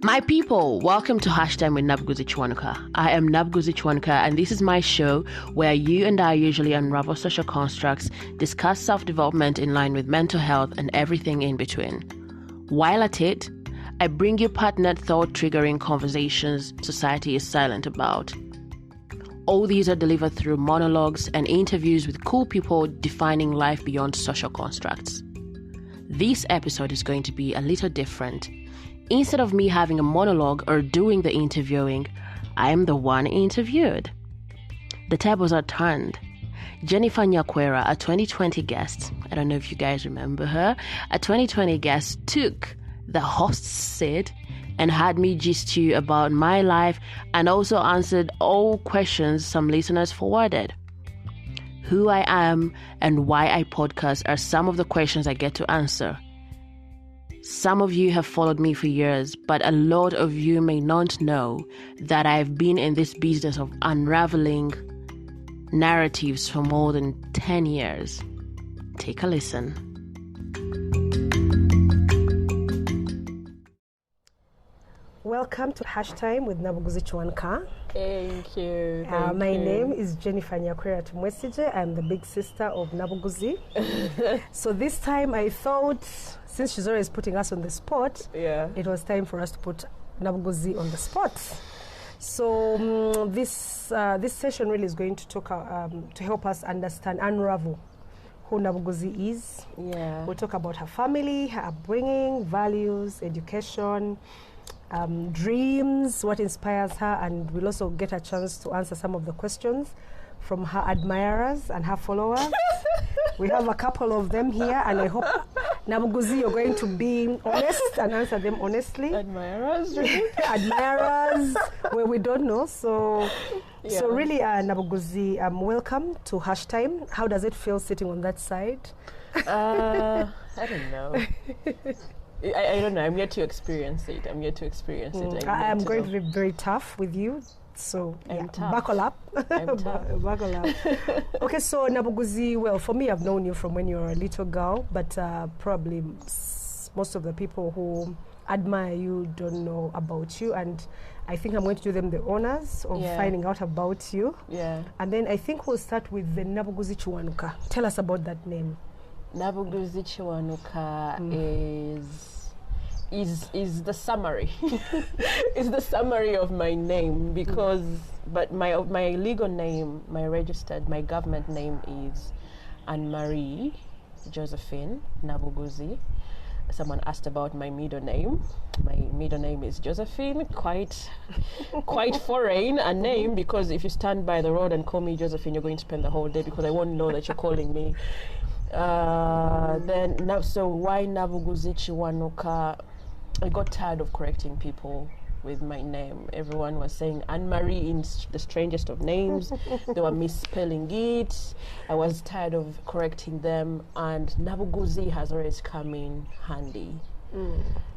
My people, welcome to Hashtag with Nabuguzi Kiwanuka. I am Nabuguzi Kiwanuka, and this is my show where you and I usually unravel social constructs, discuss self-development in line with mental health and everything in between. While at it, I bring you partnered thought-triggering conversations society is silent about. All these are delivered through monologues and interviews with cool people defining life beyond social constructs. This episode is going to be a little different. Instead of me having a monologue or doing the interviewing, I am the one interviewed. The tables are turned. Jennifer Nyakwera, a 2020 guest, I don't know if you guys remember her, a 2020 guest took the host's seat and had me gist you about my life and also answered all questions some listeners forwarded. Who I am and why I podcast are some of the questions I get to answer. Some of you have followed me for years, but a lot of you may not know that I've been in this business of unraveling narratives for more than 10 years. Take a listen. Welcome to Hashtag with Nabuguzi Kiwanuka. Thank you. My name is Jennifer Nyakwera T. I'm the big sister of Nabuguzi. So this time I thought, since she's always putting us on the spot, it was time for us to put Nabuguzi on the spot. So this session really is going to talk to help us understand, unravel who Nabuguzi is. Yeah. We'll talk about her family, her upbringing, values, education, dreams, what inspires her, and we'll also get a chance to answer some of the questions from her admirers and her followers. We have a couple of them here, and I hope, Nabuguzi, you're going to be honest and answer them honestly. Admirers? Admirers, where we don't know. So really, Nabuguzi, welcome to Hashtag. How does it feel sitting on that side? I don't know. I don't know. I'm yet to experience it. I am going to be very tough with you. So buckle up. I'm tough. Buckle up. Okay, so Nabuguzi, well, for me, I've known you from when you were a little girl, but probably most of the people who admire you don't know about you, and I think I'm going to do them the honors of finding out about you. Yeah. And then I think we'll start with the Nabuguzi Kiwanuka. Tell us about that name. Nabuguzi Kiwanuka is the summary. It's the summary of my name but my legal name, my government name is Anne-Marie Josephine Nabuguzi. Someone asked about my middle name. My middle name is Josephine, quite foreign a name, because if you stand by the road and call me Josephine, you're going to spend the whole day because I won't know that you're calling me. So why Nabuguzi Kiwanuka? I got tired of correcting people with my name. Everyone was saying Anne-Marie in the strangest of names. They were misspelling it. I was tired of correcting them, and Nabuguzi has always come in handy.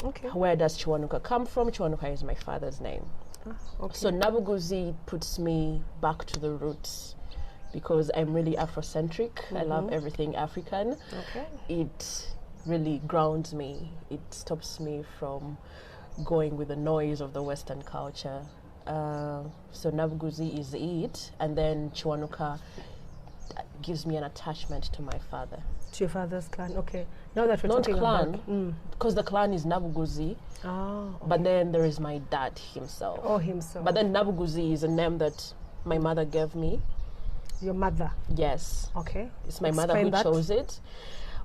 Okay. Where does Kiwanuka come from? Kiwanuka is my father's name. Okay. So Nabuguzi puts me back to the roots, because I'm really Afrocentric. I love everything African. Okay. It really grounds me. It stops me from going with the noise of the Western culture. So Nabuguzi is it, and then Kiwanuka gives me an attachment to my father. To your father's clan, okay. Now that we're talking about... because the clan is Nabuguzi. Oh, okay. But then there is my dad himself. Oh, himself. But then Nabuguzi is a name that my mother gave me. Your mother? Yes. Okay. It's my mother who chose it.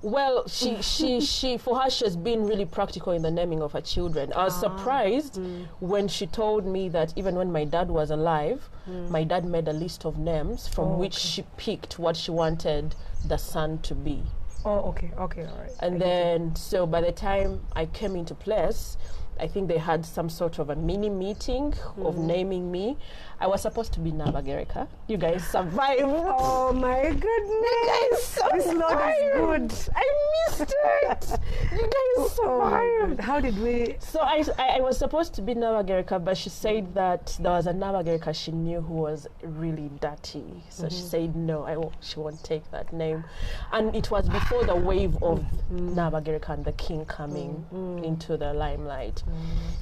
Well, she for her, she's been really practical in the naming of her children. I was surprised when she told me that even when my dad was alive, my dad made a list of names from which she picked what she wanted the son to be. Oh, okay, all right. And then, so by the time I came into place, I think they had some sort of a mini meeting of naming me. I was supposed to be Nabagereka. You guys survived. Oh my goodness. You guys survived. This Lord is good. I missed it. You guys survived. How did we? So I was supposed to be Nabagereka, but she said that there was a Nabagereka she knew who was really dirty. So she said no, she won't take that name. And it was before the wave of Nabagereka and the king coming into the limelight.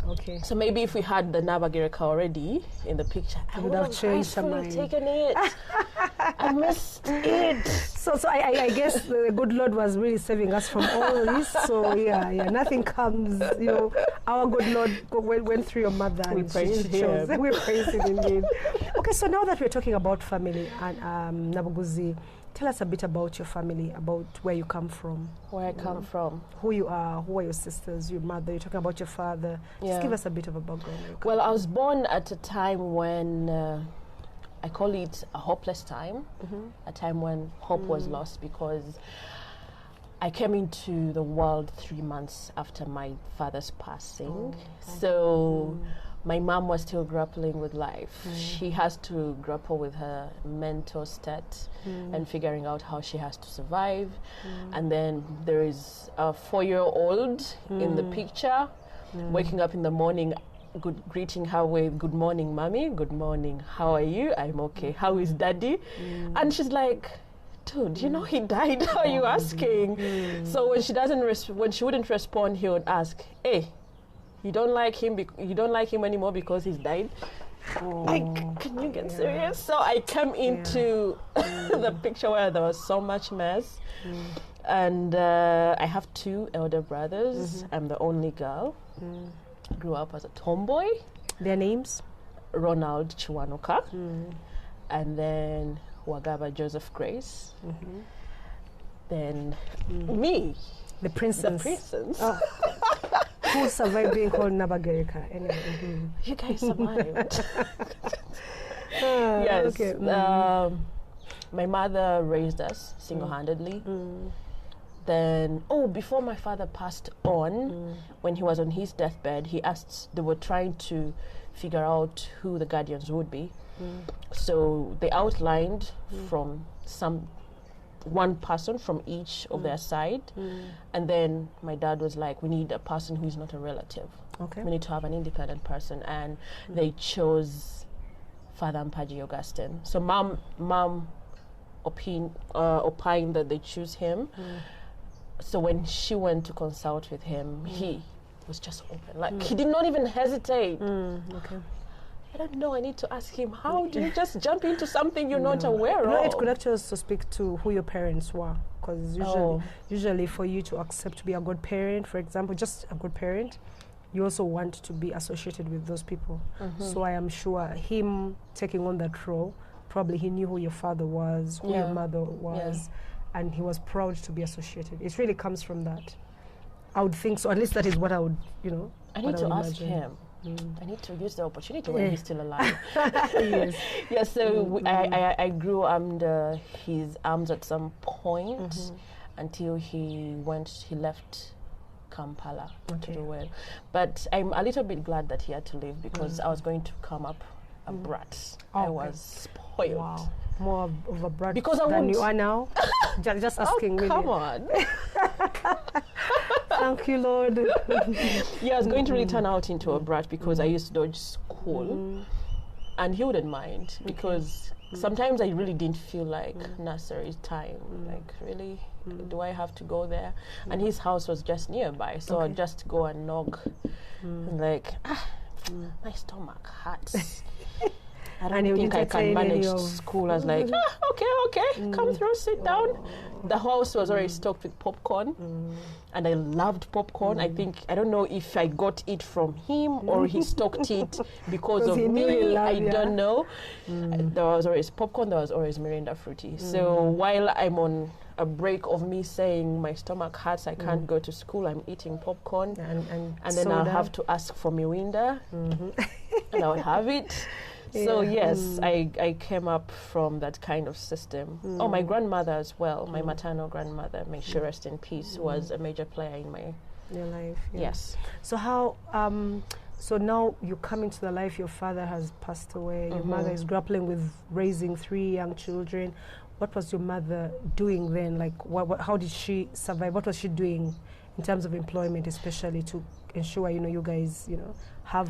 Okay. So maybe if we had the Nabuguzi already in the picture, I would have changed her mind. Taken it. I missed it. So I guess the good Lord was really saving us from all this. So yeah, nothing comes. Our good Lord went through your mother. We praise Him. We praise Him indeed. Okay, so now that we're talking about family and Nabuguzi, tell us a bit about your family, about where you come from. Where I come from. Who you are, who are your sisters, your mother. You're talking about your father. Just give us a bit of a background. Well, I was born at a time when I call it a hopeless time, a time when hope was lost, because I came into the world 3 months after my father's passing. So my mom was still grappling with life. She has to grapple with her mental state and figuring out how she has to survive. And then there is a 4-year-old in the picture, waking up in the morning, greeting her with, "Good morning, mommy. Good morning. How are you? I'm okay. How is daddy?" And she's like, "Dude, he died. How are you asking?" So when she wouldn't respond, he would ask, "Hey, you don't like him? You don't like him anymore because he's died?" Like, can you get serious? So I came into the picture where there was so much mess, and I have 2 elder brothers. I'm the only girl. Grew up as a tomboy. Their names? Ronald Kiwanuka, and then Wagaba Joseph Grace. Then me, the princess. Who survived being called Nabuguzi? Anyway. You guys survived. Yes. Okay. My mother raised us single-handedly. Then, before my father passed on, when he was on his deathbed, they were trying to figure out who the guardians would be. So they outlined from one person from each of their side. And then my dad was like, we need a person who is not a relative. Okay. We need to have an independent person. And they chose Father Mpaji Augustine. So mom opined that they choose him. So when she went to consult with him, he was just open. Like, he did not even hesitate. Okay. I don't know, I need to ask him, how do you just jump into something you're not aware of? It could actually also speak to who your parents were. Because usually for you to accept to be a good parent, for example, just a good parent, you also want to be associated with those people. So I am sure him taking on that role, probably he knew who your father was, who your mother was, and he was proud to be associated. It really comes from that. I would think so. At least that is what I would, I need to ask him. I need to use the opportunity when he's still alive. Yes. So I grew under his arms at some point until he left Kampala to do well. But I'm a little bit glad that he had to leave, because I was going to come up a brat. I was spoiled. Wow. More of a brat than you are now? Just asking. Oh, come on. Thank you, Lord. Yeah, I was going to really turn out into a brat, because I used to dodge school. And he wouldn't mind, because sometimes I really didn't feel like nursery time. Like, really, do I have to go there? And his house was just nearby, so I'd just go and knock. And like, my stomach hurts. I don't think I can manage school. I was like, okay, come through, sit down. The house was already stocked with popcorn, and I loved popcorn. I don't know if I got it from him or he stocked it because of me. I don't know. There was always popcorn, there was always Mirinda Fruity. So while I'm on a break of me saying my stomach hurts, I can't go to school, I'm eating popcorn, and then I'll have to ask for Mirinda, and I'll have it. So yes, I came up from that kind of system. My grandmother as well, my maternal grandmother, may she rest in peace, was a major player in your life. Yes. So how? So now you come into the life. Your father has passed away. Your mother is grappling with raising 3 young children. What was your mother doing then? Like, how did she survive? What was she doing in terms of employment, especially to ensure you guys have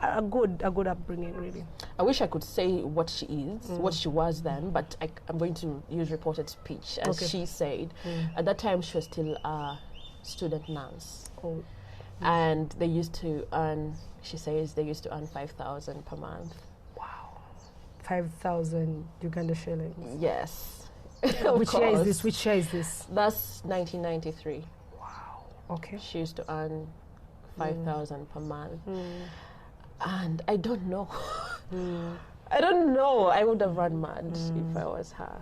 a good upbringing, really? I wish I could say what she is, what she was then, but I'm going to use reported speech. As she said, at that time she was still a student nurse. And they used to earn, she says, they used to earn 5,000 per month. Wow. 5,000 Uganda shillings. Yes. Which year is this? Which year is this? That's 1993. Wow. Okay. She used to earn 5,000 per month. And I don't know. I don't know. I would have run mad if I was her.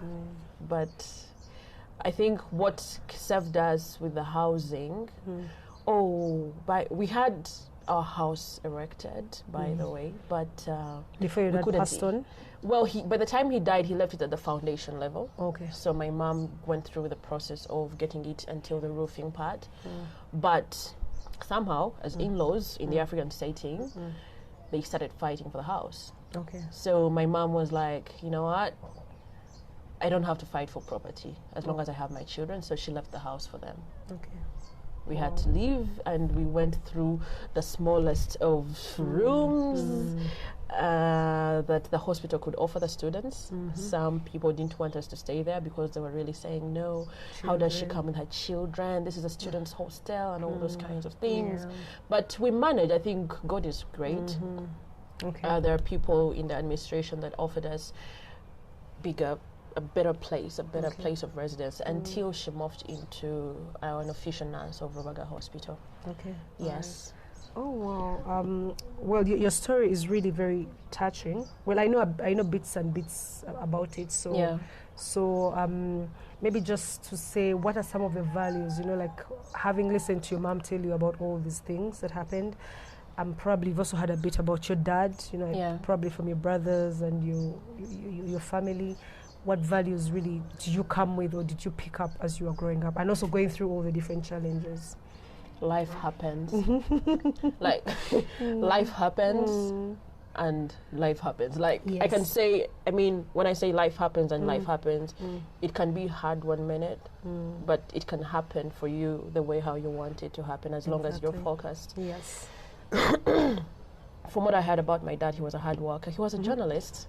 But I think what served us with the housing, we had our house erected, by the way, but before your dad passed on? Well, by the time he died, he left it at the foundation level. Okay. So my mom went through the process of getting it until the roofing part. But somehow, as in-laws in the African setting, they started fighting for the house. Okay. So my mom was like, you know what? I don't have to fight for property as long as I have my children. So she left the house for them. Okay. We had to leave, and we went through the smallest of rooms that the hospital could offer the students. Some people didn't want us to stay there because they were really saying, no, how does she come with her children? This is a student's hostel and all those kinds of things. Yeah. But we managed. I think God is great. Okay. There are people in the administration that offered us a better place of residence until she moved into an official nurse of Rubaga Hospital. Okay. Yes. Right. Oh wow. Well, your story is really very touching. Well, I know bits and bits about it. So yeah. So maybe just to say, what are some of the values? You know, like having listened to your mom tell you about all these things that happened. Probably you've also heard a bit about your dad. You know, probably from your brothers and your family. What values really did you come with, or did you pick up as you were growing up, and also going through all the different challenges? Life happens. Like, life happens, and life happens. Like, yes. I can say, I mean, when I say life happens and life happens, it can be hard 1 minute, but it can happen for you the way how you want it to happen, as long as you're focused. Yes. From what I heard about my dad, he was a hard worker. He was a journalist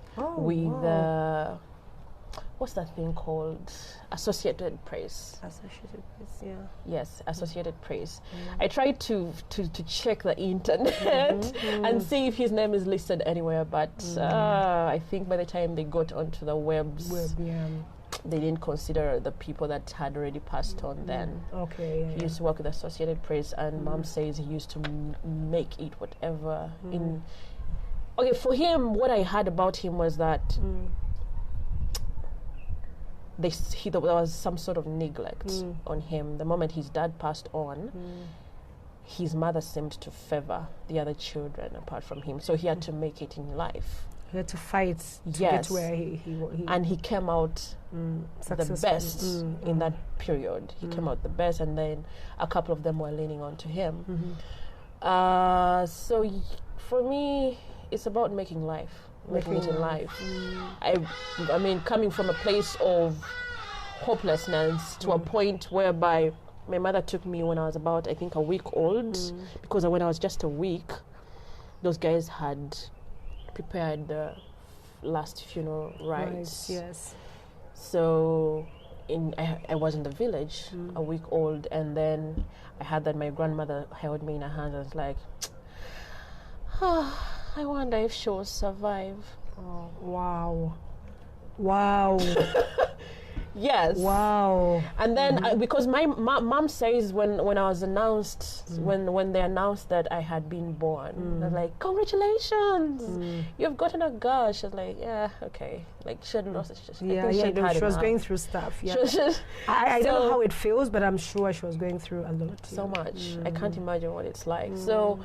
what's that thing called? Associated Press. Associated Press, yeah. Yes, Associated Press. I tried to check the internet and see if his name is listed anywhere, but I think by the time they got onto the web, they didn't consider the people that had already passed on then. Okay. He used to work with Associated Press, and Mom says he used to make it whatever in... Okay, for him, what I heard about him was that there was some sort of neglect on him. The moment his dad passed on, his mother seemed to favor the other children apart from him. So he had to make it in life. He had to fight to get where he and he came out the best in that period. He came out the best, and then a couple of them were leaning on to him. So for me, it's about making life. Making it in life. I mean, coming from a place of hopelessness to a point whereby my mother took me when I was about, I think, a week old, because when I was just a week, those guys had prepared the last funeral rites. Yes. So I was in the village, a week old, and then I had that my grandmother held me in her hands and was like, I wonder if she will survive. Oh, wow. Wow. Yes. Wow. And then, because my mom says when I was announced, when they announced that I had been born, they're like, congratulations, you've gotten a girl. She's like, yeah, okay. Like, she had lost it. She was going through stuff. Yeah. I don't know how it feels, but I'm sure she was going through a lot. So much. I can't imagine what it's like. So,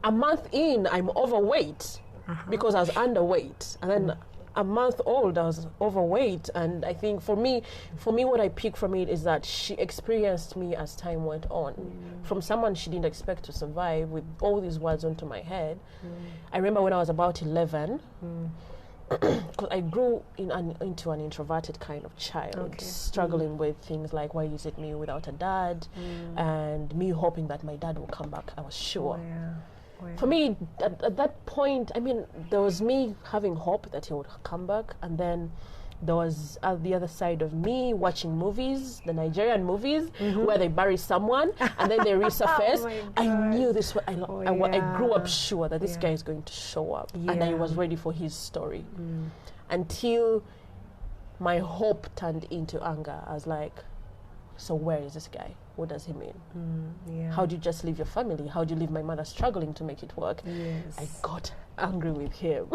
a month in, I'm overweight because I was underweight, and then a month old, I was overweight. And I think for me, what I pick from it is that she experienced me as time went on. From someone she didn't expect to survive, with all these words onto my head. I remember when I was about 11, because I grew into an introverted kind of child, struggling with things like, why is it me without a dad, and me hoping that my dad will come back. I was sure. For me, at that point, I mean, there was me having hope that he would come back, and then there was the other side of me watching movies, the Nigerian movies, where they bury someone and then they resurface. I knew this. I grew up sure that this guy is going to show up, and I was ready for his story. Until my hope turned into anger. I was like, so where is this guy? What does he mean? How do you just leave your family? How do you leave my mother struggling to make it work? I got angry with him.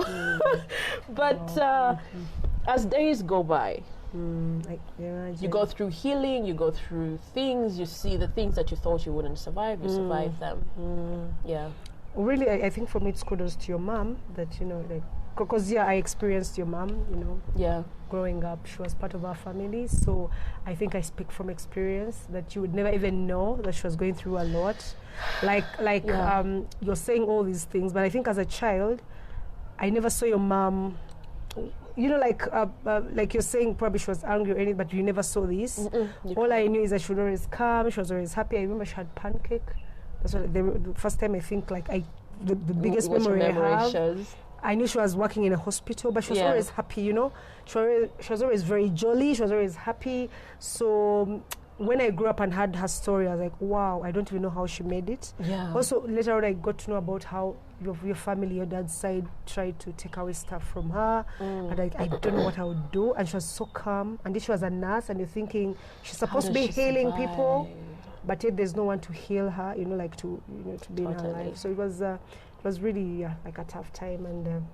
But as days go by, you go through healing, you go through things, you see the things that you thought you wouldn't survive, you survive them. Really, I think for me it's kudos to your mom that, because I experienced your mom, growing up. She was part of our family, so I think I speak from experience that you would never even know that she was going through a lot. You're saying all these things, but I think as a child, I never saw your mom, like you're saying probably she was angry or anything, but you never saw this. All I knew is that she would always come, she was always happy. I remember she had pancake. That's what the first time I think the biggest memory I have. I knew she was working in a hospital, but she was always happy, She was always very jolly. She was always happy. So when I grew up and heard her story, I was like, wow, I don't even know how she made it. Also, later on, I got to know about how your family, your dad's side, tried to take away stuff from her. And I don't know what I would do. And she was so calm. And then she was a nurse, and you're thinking, she's supposed to be healing people, but yet there's no one to heal her, to be in her life. So it was really like a tough time, and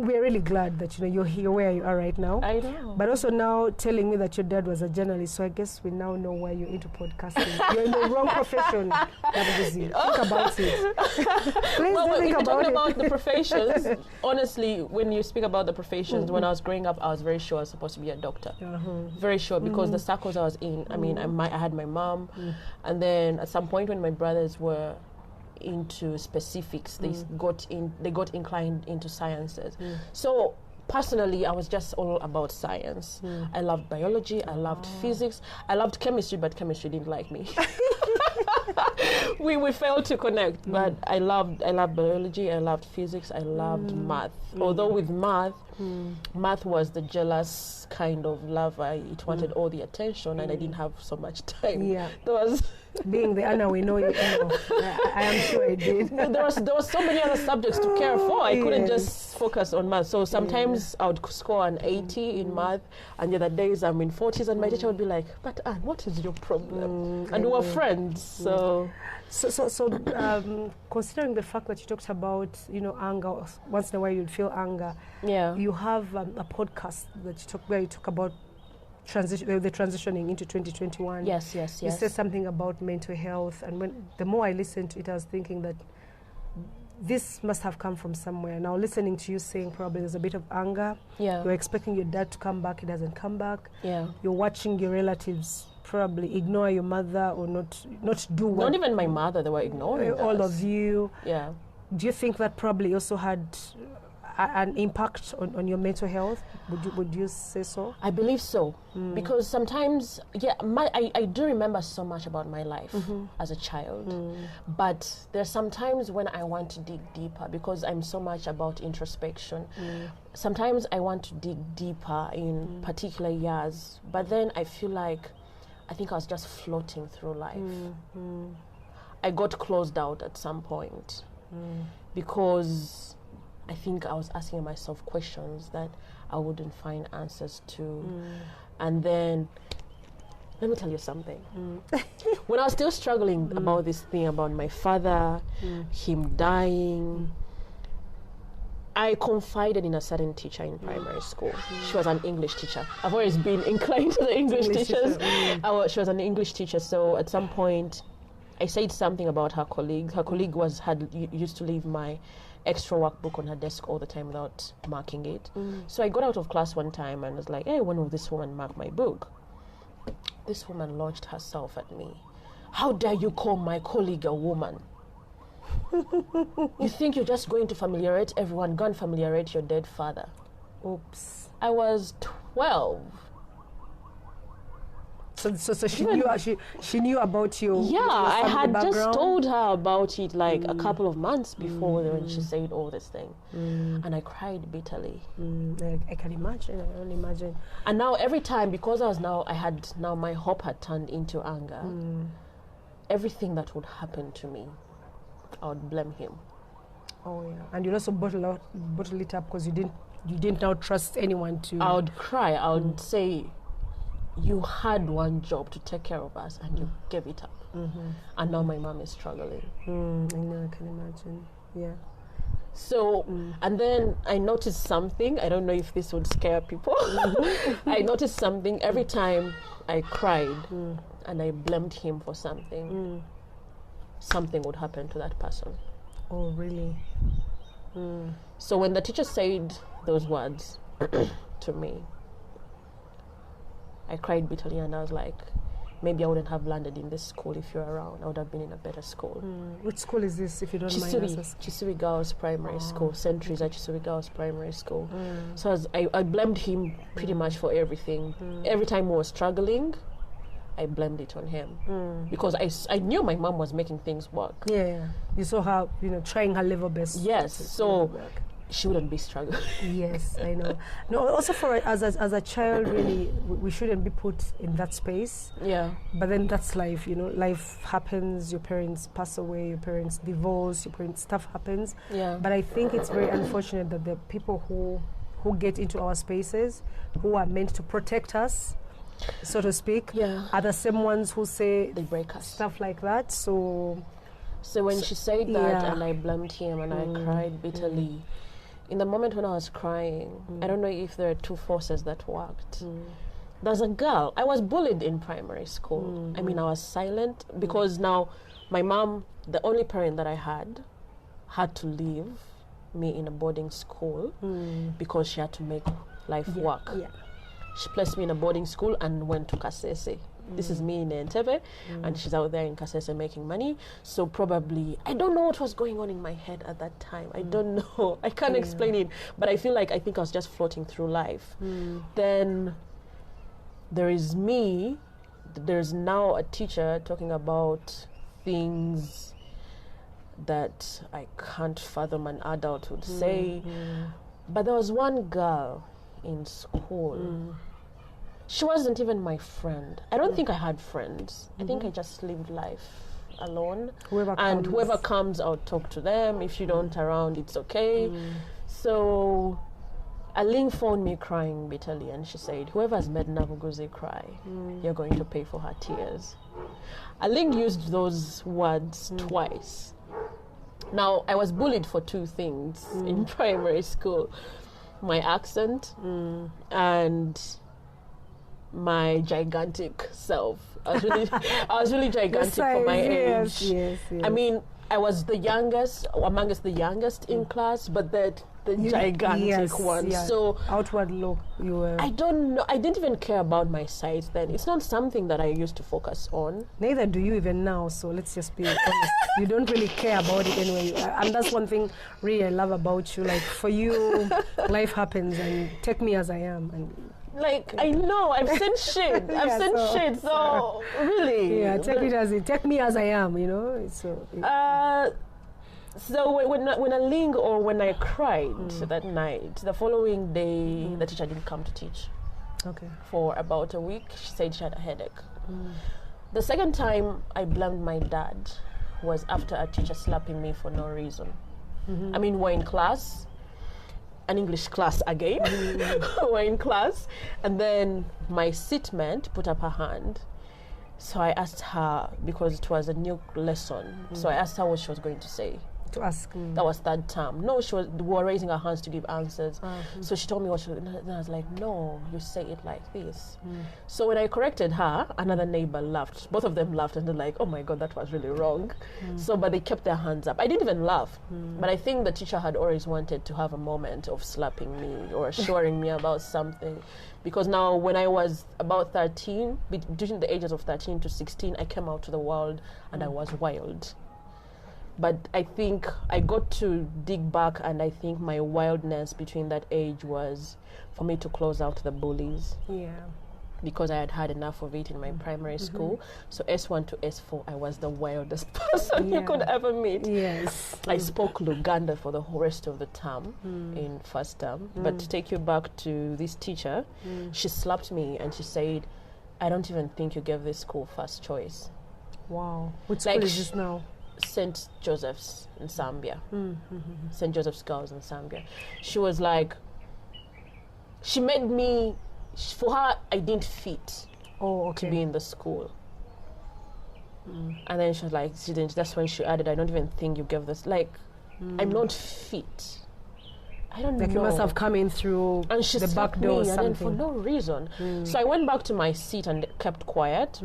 we're really glad that you're here where you are right now. I know. But also now telling me that your dad was a journalist, so I guess we now know why you're into podcasting. You're in the wrong profession. Think about it. Please think about the professions. Honestly, when you speak about the professions, when I was growing up, I was very sure I was supposed to be a doctor. Very sure, because the circles I was in. I mean, I had my mom, and then at some point when my brothers were into specifics, they got inclined into sciences. So personally, I was just all about science. I loved biology, I loved physics, I loved chemistry, but chemistry didn't like me. we failed to connect, but I loved biology, I loved physics, I loved math. Although with math was the jealous kind of love. It wanted all the attention, and I didn't have so much time. There was being the Anna we know, I am sure I did. there was so many other subjects to care for. I couldn't just focus on math. So sometimes I would score an 80 in math, and the other days I'm in 40s, and my teacher would be like, "But Anne, what is your problem?" And we were friends. So considering the fact that you talked about anger, once in a while you'd feel anger. You have a podcast that where you talk about the transitioning into 2021. Yes. You said something about mental health, and the more I listened to it, I was thinking that this must have come from somewhere. Now, listening to you saying probably there's a bit of anger. You're expecting your dad to come back, he doesn't come back. You're watching your relatives probably ignore your mother or not do what. Not even my mother, they were ignoring all us. of you. Do you think that probably also had an impact on your mental health? Would you say so? I believe so, because sometimes, I do remember so much about my life as a child, but there's sometimes when I want to dig deeper, because I'm so much about introspection. Sometimes I want to dig deeper in particular years, but then I feel like I think I was just floating through life. I got closed out at some point because I think I was asking myself questions that I wouldn't find answers to. And then, let me tell you something. When I was still struggling about this thing about my father, him dying, I confided in a certain teacher in primary school. She was an English teacher. I've always been inclined to the English teachers. She was an English teacher, so at some point, I said something about her colleague. Her colleague used to leave my extra workbook on her desk all the time without marking it. So I got out of class one time and was like, "Hey, when will this woman mark my book?" This woman launched herself at me. "How dare you call my colleague a woman? You think you're just going to familiarate everyone? Go and familiarate your dead father." Oops. I was 12. So she knew about you. Yeah, I had background. Just told her about it like a couple of months before when she said all this thing, and I cried bitterly. I can imagine. I can imagine. And now every time, because my hope had turned into anger. Everything that would happen to me, I would blame him. Oh yeah, and you also bottle it up because you didn't now trust anyone to. I would cry. I would say, you had one job to take care of us and you gave it up. And now my mom is struggling. I know, I can imagine. Yeah. So, and then I noticed something. I don't know if this would scare people. I noticed something every time I cried and I blamed him for something. Something would happen to that person. Oh, really? So when the teacher said those words to me, I cried bitterly and I was like, maybe I wouldn't have landed in this school if you're around. I would have been in a better school. Which school is this, if you don't mind asking? Chisui Girls Primary School. St. Teresa Chisui Girls Primary School. So I blamed him pretty much for everything. Every time we were struggling, I blamed it on him. Because I knew my mom was making things work. Yeah. You saw her, trying her level best. Yes. So she wouldn't be struggling. Yes, I know. No, also for as a child, really, we shouldn't be put in that space. Yeah. But then that's life, Life happens. Your parents pass away. Your parents divorce. Stuff happens. Yeah. But I think it's very unfortunate that the people who get into our spaces, who are meant to protect us, so to speak, are the same ones who say they break us. Stuff like that. So when she said that, and I blamed him, and I cried bitterly. In the moment when I was crying, I don't know if there are two forces that worked. There's a girl. I was bullied in primary school. I mean, I was silent because now my mom, the only parent that I had to leave me in a boarding school because she had to make life work. Yeah. She placed me in a boarding school and went to Kasese. This is me in Entebbe, and she's out there in Kasese making money. So probably, I don't know what was going on in my head at that time. I don't know. I can't explain it. But I think I was just floating through life. Then there is me. There's now a teacher talking about things that I can't fathom an adult would say. But there was one girl in school. She wasn't even my friend. I don't think I had friends. I think I just lived life alone. Whoever comes, I'll talk to them. If you don't around, it's okay. So Aling phoned me crying bitterly, and she said, whoever's made Nabuguzi cry, you're going to pay for her tears. Aling used those words twice. Now, I was bullied for two things in primary school. My accent and my gigantic self. I was really gigantic for my age. Yes. I mean, I was the youngest, amongst the youngest in class, but the gigantic one. Yeah. So outward look, you were. I don't know. I didn't even care about my size then. It's not something that I used to focus on. Neither do you even now. So let's just be honest. You don't really care about it anyway. And that's one thing really I love about you. Like for you, life happens, and take me as I am. And I know I've seen shit. I've seen shit. So really, take me as I am. So when Aling or when I cried that night, the following day the teacher didn't come to teach. Okay. For about a week, she said she had a headache. The second time I blamed my dad was after a teacher slapping me for no reason. I mean, we're in class. An English class again. We're in class, and then my seatmate put up her hand. So I asked her, because it was a new lesson, so I asked her what she was going to say. To ask? That was third term. No, we were raising our hands to give answers. So she told me what she was, and I was like, no, you say it like this. So when I corrected her, another neighbor laughed. Both of them laughed, and they're like, oh my God, that was really wrong. But they kept their hands up. I didn't even laugh. But I think the teacher had always wanted to have a moment of slapping me or assuring me about something. Because now when I was about 13, between the ages of 13 to 16, I came out to the world and I was wild. But I think I got to dig back, and I think my wildness between that age was for me to close out the bullies. Yeah. because I had had enough of it in my primary school. So S1 to S4, I was the wildest person you could ever meet. Yes. I spoke Luganda for the whole rest of the term in first term. But to take you back to this teacher, she slapped me and she said, I don't even think you gave this school first choice. Wow. Which school is this now? St. Joseph's in Zambia. St. Joseph's Girls in Zambia. She was like, she made me, for her, I didn't fit to be in the school. And then she was like, she didn't, that's when she added, I don't even think you gave this, like, I'm not fit. I don't know. Like you must have come in through and she the back door or something. And then for no reason. So I went back to my seat and kept quiet.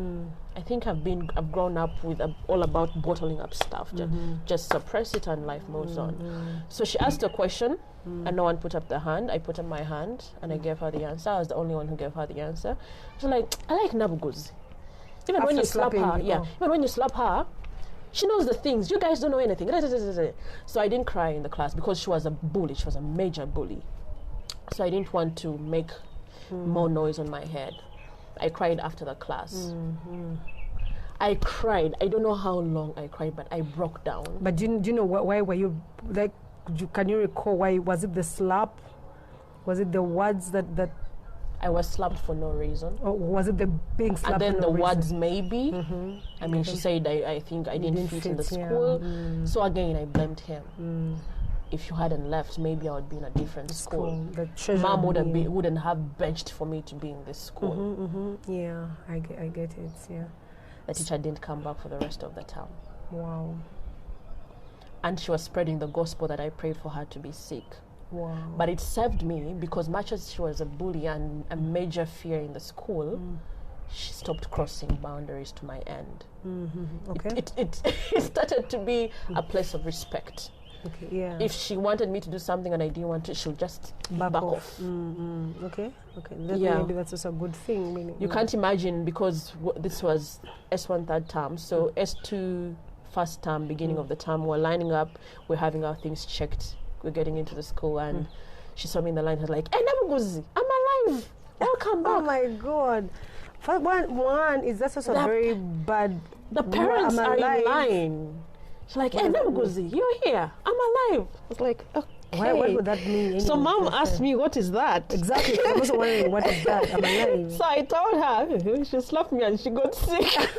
I think I've grown up with all about bottling up stuff. Just suppress it and life moves on. So she asked a question and no one put up their hand. I put up my hand and I gave her the answer. I was the only one who gave her the answer. She was like, I like Nabuguzi. Even when you slap her, even when you slap her, she knows the things. You guys don't know anything. So I didn't cry in the class because she was a bully. She was a major bully. So I didn't want to make more noise on my head. I cried after the class. I cried. I don't know how long I cried, but I broke down. But do you know why were you, like, can you recall why? Was it the slap? Was it the words that I was slapped for no reason? Or was it the being slapped? And then for no the words reason? maybe. I mean, she said, I think I didn't fit in the school. So again, I blamed him. If you hadn't left, maybe I would be in a different school. Mom wouldn't have benched for me to be in this school. Yeah, I get it, yeah. The teacher didn't come back for the rest of the term. Wow. And she was spreading the gospel that I prayed for her to be sick. Wow. But it served me because much as she was a bully and a major fear in the school, she stopped crossing boundaries to my end. Okay. It started to be a place of respect. Okay, yeah. If she wanted me to do something and I didn't want to, she'll just back off. Okay. Maybe that's also a good thing. Meaning, you can't imagine, because this was S1 third term, so S2 first term, beginning of the term, we're lining up, we're having our things checked, we're getting into the school, and she saw me in the line and was like, hey, Nabuguzi, I'm alive. Welcome back. Oh my God. One is that's also very bad. The parents are in line. She's like, hey, Nabuguzi, you're here. I'm alive. I was like, okay. What would that mean? Anyway? So mom asked me, what is that? Exactly. I'm also wondering, what is that? I'm alive. So I told her. She slapped me and she got sick.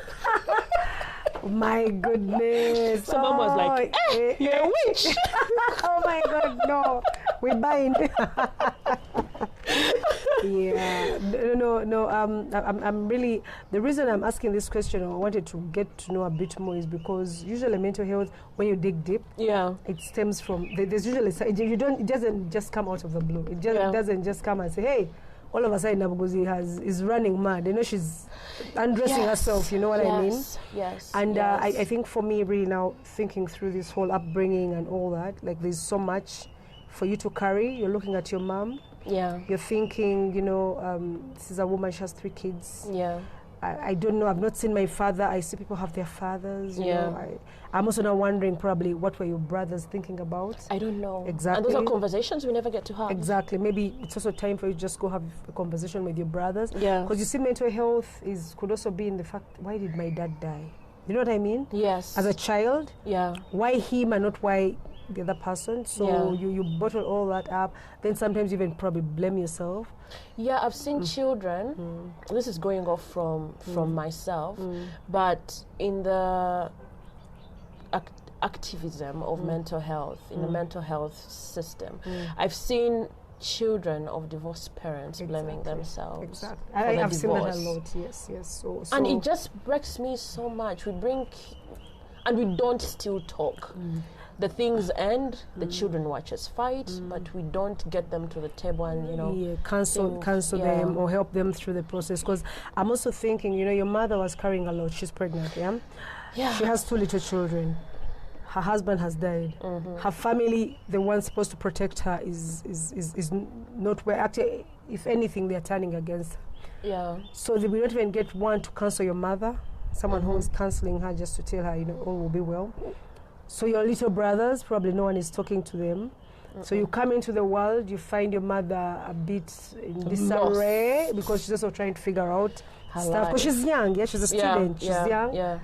My goodness. So mom was like, hey, you're a witch. Oh my God, no. We bind. Yeah. No. I'm really, the reason I'm asking this question, or I wanted to get to know a bit more, is because usually mental health, when you dig deep, it stems from, there's usually, it doesn't just come out of the blue. It just doesn't just come and say, hey, all of a sudden Nabuguzi is running mad. You know, she's undressing herself, you know what I mean? Yes. And I think for me, really now, thinking through this whole upbringing and all that, like there's so much for you to carry. You're looking at your mom. Yeah. You're thinking, you know, this is a woman, she has 3 kids. Yeah. I don't know, I've not seen my father. I see people have their fathers. You know, I'm also now wondering probably what were your brothers thinking about. I don't know. Exactly. And those are conversations we never get to have. Exactly. Maybe it's also time for you to just go have a conversation with your brothers. Yeah. Because you see, mental health could also be in the fact, why did my dad die? You know what I mean? Yes. As a child, why him and not why the other person? So you bottle all that up. Then sometimes you even probably blame yourself. Yeah, I've seen children. This is going off from myself, but in the activism of mental health, in the mental health system, I've seen children of divorced parents blaming themselves. Exactly. I've seen that a lot. Yes. So and it just breaks me so much. We don't still talk. The things end, the children watch us fight, but we don't get them to the table and, you know... counsel them or help them through the process. Because I'm also thinking, you know, your mother was carrying a lot. She's pregnant, Yeah. She has 2 little children. Her husband has died. Her family, the one supposed to protect her, is not where... Actually, if anything, they're turning against her. Yeah. So we don't even get one to counsel your mother, someone who is counseling her just to tell her, you know, all will be well. So your little brothers, probably no one is talking to them. So you come into the world, you find your mother a bit in disarray because she's also trying to figure out stuff. Because she's young, she's a student, she's young. Yeah.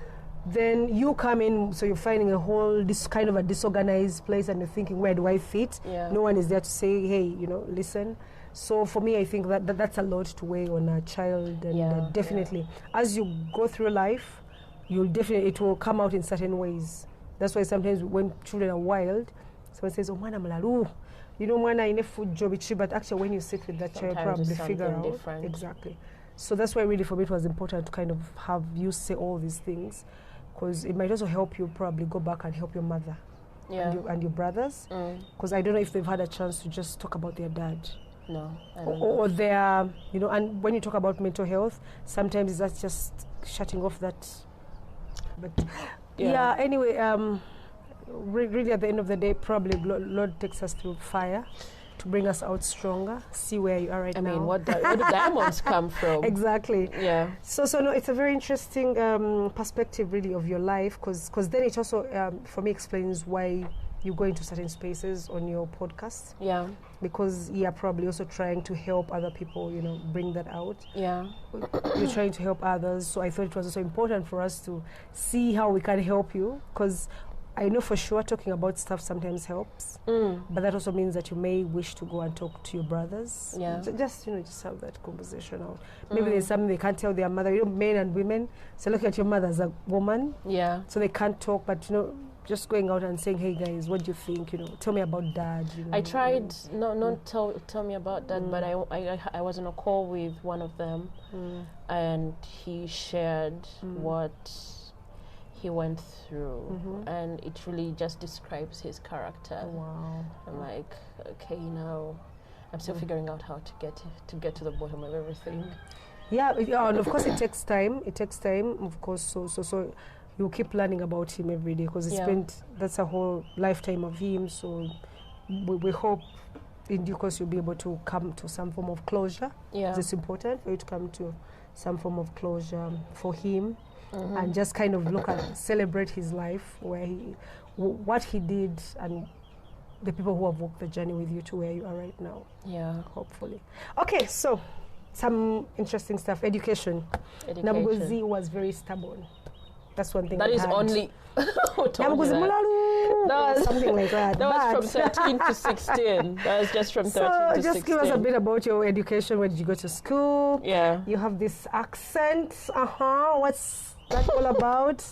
Then you come in, so you're finding a whole kind of a disorganized place, and you're thinking, where do I fit? Yeah. No one is there to say, hey, listen. So for me, I think that's a lot to weigh on a child, and definitely, as you go through life, it will come out in certain ways. That's why sometimes when children are wild, someone says, oh, mwana mulalu, mwana ine food job, but actually when you sit with that child, probably figure out. Different. Exactly. So that's why really for me it was important to kind of have you say all these things, because it might also help you probably go back and help your mother and your brothers, because I don't know if they've had a chance to just talk about their dad. No, or their, and when you talk about mental health, sometimes that's just shutting off that. But anyway, really at the end of the day, probably Lord takes us through fire to bring us out stronger. See where you are right now. I mean, where do diamonds come from? Exactly. Yeah. So no, it's a very interesting perspective, really, of your life, because then it also, for me, explains why you go into certain spaces on your podcast. Yeah. Because you're probably also trying to help other people, bring that out. Yeah. You're trying to help others. So I thought it was also important for us to see how we can help you, because I know for sure talking about stuff sometimes helps, but that also means that you may wish to go and talk to your brothers. Yeah. Just have that conversation out. Maybe there's something they can't tell their mother. Men and women, so look at your mother as a woman. Yeah. So they can't talk, but just going out and saying, hey guys, what do you think? Tell me about dad. I tried not tell me about dad, but I was on a call with one of them, and he shared what he went through, and it really just describes his character. Wow. I'm like, okay, I'm still figuring out how to get to the bottom of everything. Yeah, and of course it takes time. Of course, so you keep learning about him every day, because that's a whole lifetime of him. So we hope in due course you'll be able to come to some form of closure. Yeah, it's important for you to come to some form of closure for him. And just kind of celebrate his life, what he did, and the people who have walked the journey with you to where you are right now. Yeah, hopefully. Okay, so some interesting stuff. Education. Nabuguzi was very stubborn. That's one thing. That is only Nabuguzi Mulalu. Something like that. That was from 13 to 16. That was just from 13 to 16. So just give us a bit about your education. Where did you go to school? Yeah. You have this accent. What's that all about?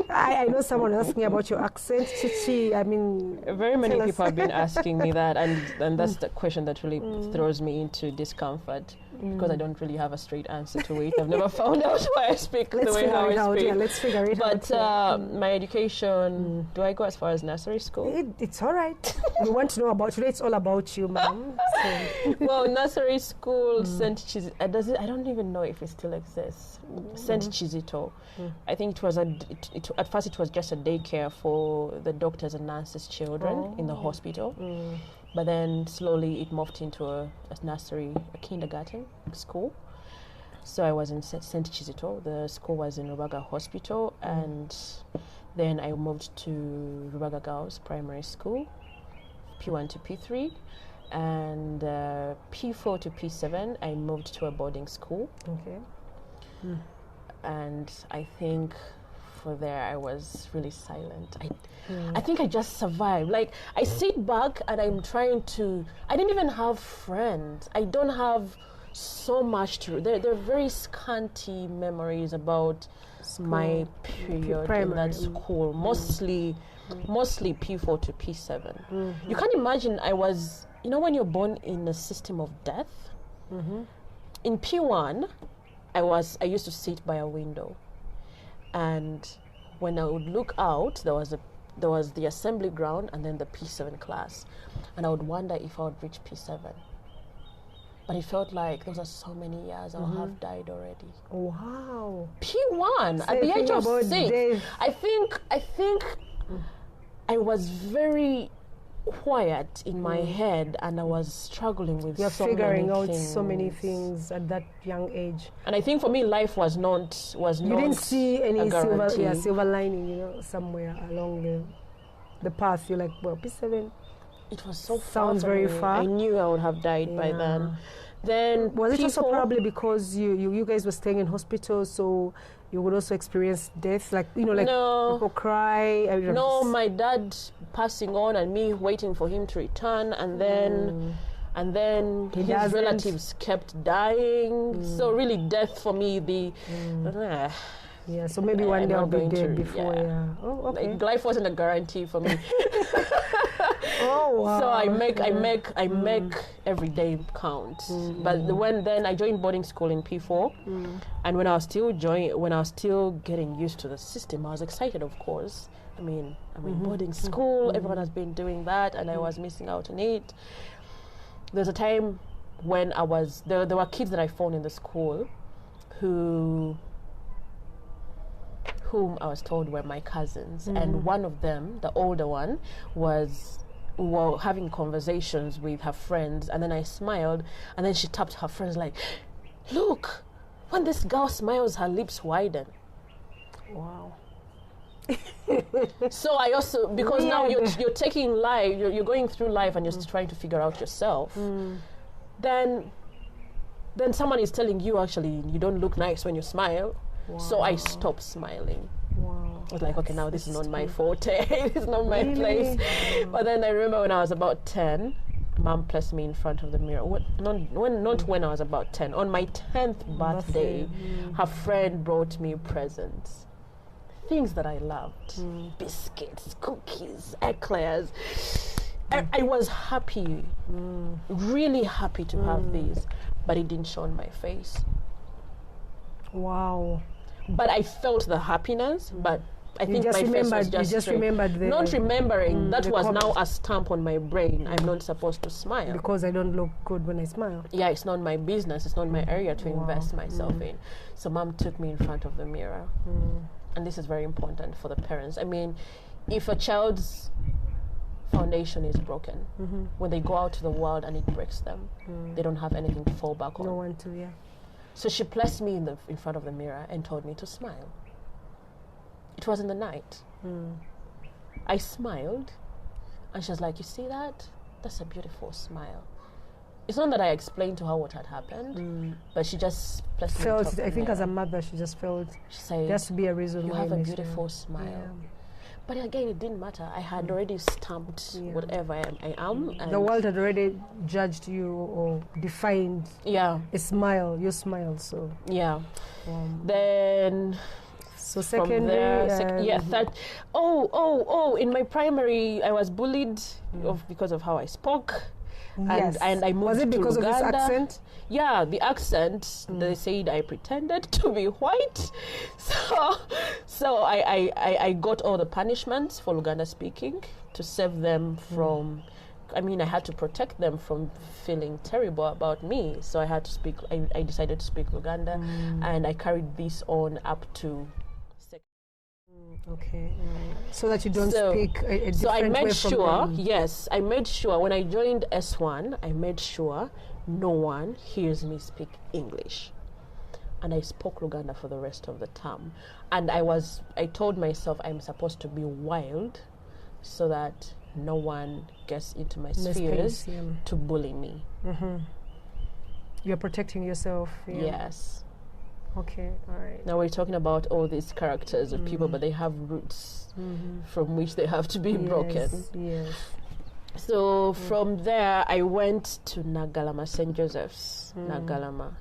I know someone asking about your accent. Chichi, I mean... Very many people have been asking me that, and that's the question that really throws me into discomfort, because I don't really have a straight answer to it. I've never found out why I speak the way how I speak. Yeah, let's figure it out. But my education, do I go as far as nursery school? It's all right. We want to know about today. It's all about you, ma'am. So. Well, nursery school, St. Chizito. I don't even know if it still exists. St. Chizito. I think it was at first it was just a daycare for the doctors and nurses' children in the hospital. But then slowly it morphed into a nursery, a kindergarten school. So I was in St. Chizito. The school was in Rubaga Hospital, and then I moved to Rubaga Girls Primary School, P1 to P3, and P4 to P7 I moved to a boarding school. Okay. And I think for there I was really silent. I think I just survived. Like, I sit back and I'm trying to... I didn't even have friends. I don't have so much to... They're very scanty memories about my period in that school. Mostly P4 to P7. You can't imagine I was... when you're born in a system of death? In P1, I used to sit by a window, and when I would look out, there was the assembly ground and then the P7 class, and I would wonder if I would reach P7. But it felt like those are so many years I would have died already. Wow. P1 at the age of 6. I think I was very quiet in my head, and I was struggling with figuring out so many things at that young age. And I think for me, life was not. You didn't see any silver lining, somewhere along the path. You're like, well, P7, It was so far. Sounds very far. I knew I would have died by then. Then was it also probably because you guys were staying in hospitals, so you would also experience death, like people cry? No, my dad passing on and me waiting for him to return, and then his relatives kept dying. So really, death for me, so maybe one day I'll be dead before. Oh, okay. Like, life wasn't a guarantee for me. Oh, wow. So I make every day count. But then I joined boarding school in P4, and when I was still getting used to the system, I was excited, of course. I mean, I'm in boarding school. Everyone has been doing that, and I was missing out on it. There's a time when there were kids that I found in the school whom I was told were my cousins, and one of them, the older one, was having conversations with her friends, and then I smiled, and then she tapped her friends like, "Look, when this girl smiles, her lips widen." Wow. So I also, because now you're taking life, you're going through life, and you're trying to figure out yourself. Then someone is telling you, actually, you don't look nice when you smile. Wow. So I stopped smiling. Wow. I was like, okay, now this is not my forte. It's not my place. But then I remember when I was about 10, Mom placed me in front of the mirror. Not when I was about 10. On my 10th birthday, her friend brought me presents. Things that I loved. Biscuits, cookies, eclairs. I was happy, really happy to have these, but it didn't show on my face. Wow. But I felt the happiness, but I think my face was just remembered not remembering. That was now a stamp on my brain. I'm not supposed to smile. Because I don't look good when I smile. Yeah, it's not my business. It's not my area to invest myself in. So Mom took me in front of the mirror. And this is very important for the parents. I mean, if a child's foundation is broken, when they go out to the world and it breaks them, they don't have anything to fall back on. No one to, So she placed me in front of the mirror and told me to smile. It was in the night. I smiled, and she was like, "You see that? That's a beautiful smile." It's not that I explained to her what had happened, but she just placed me felt. I think as a mother, she just felt. She said, "There has to be a reason you why have a beautiful smile." Yeah. But again, it didn't matter. I had already stamped whatever I am. And the world had already judged you or defined a smile, your smile. So then. So secondary, third. In my primary, I was bullied because of how I spoke. Yes. And I moved Was it because to Uganda. of this accent? Yeah, the accent. They said I pretended to be white, so I got all the punishments for Luganda speaking to save them from. I mean, I had to protect them from feeling terrible about me. So I had to speak. I decided to speak Luganda, and I carried this on up to. Okay. So that you don't speak a different So I made way sure, from them. yes, I made sure when I joined S1, I made sure no one hears me speak English. And I spoke Luganda for the rest of the term. And I told myself I'm supposed to be wild so that no one gets into my spheres to bully me. You're protecting yourself. Yes. Okay, all right. Now we're talking about all these characters of people, but they have roots from which they have to be broken. Yes. So from there, I went to Nagalama, St. Joseph's, Nagalama.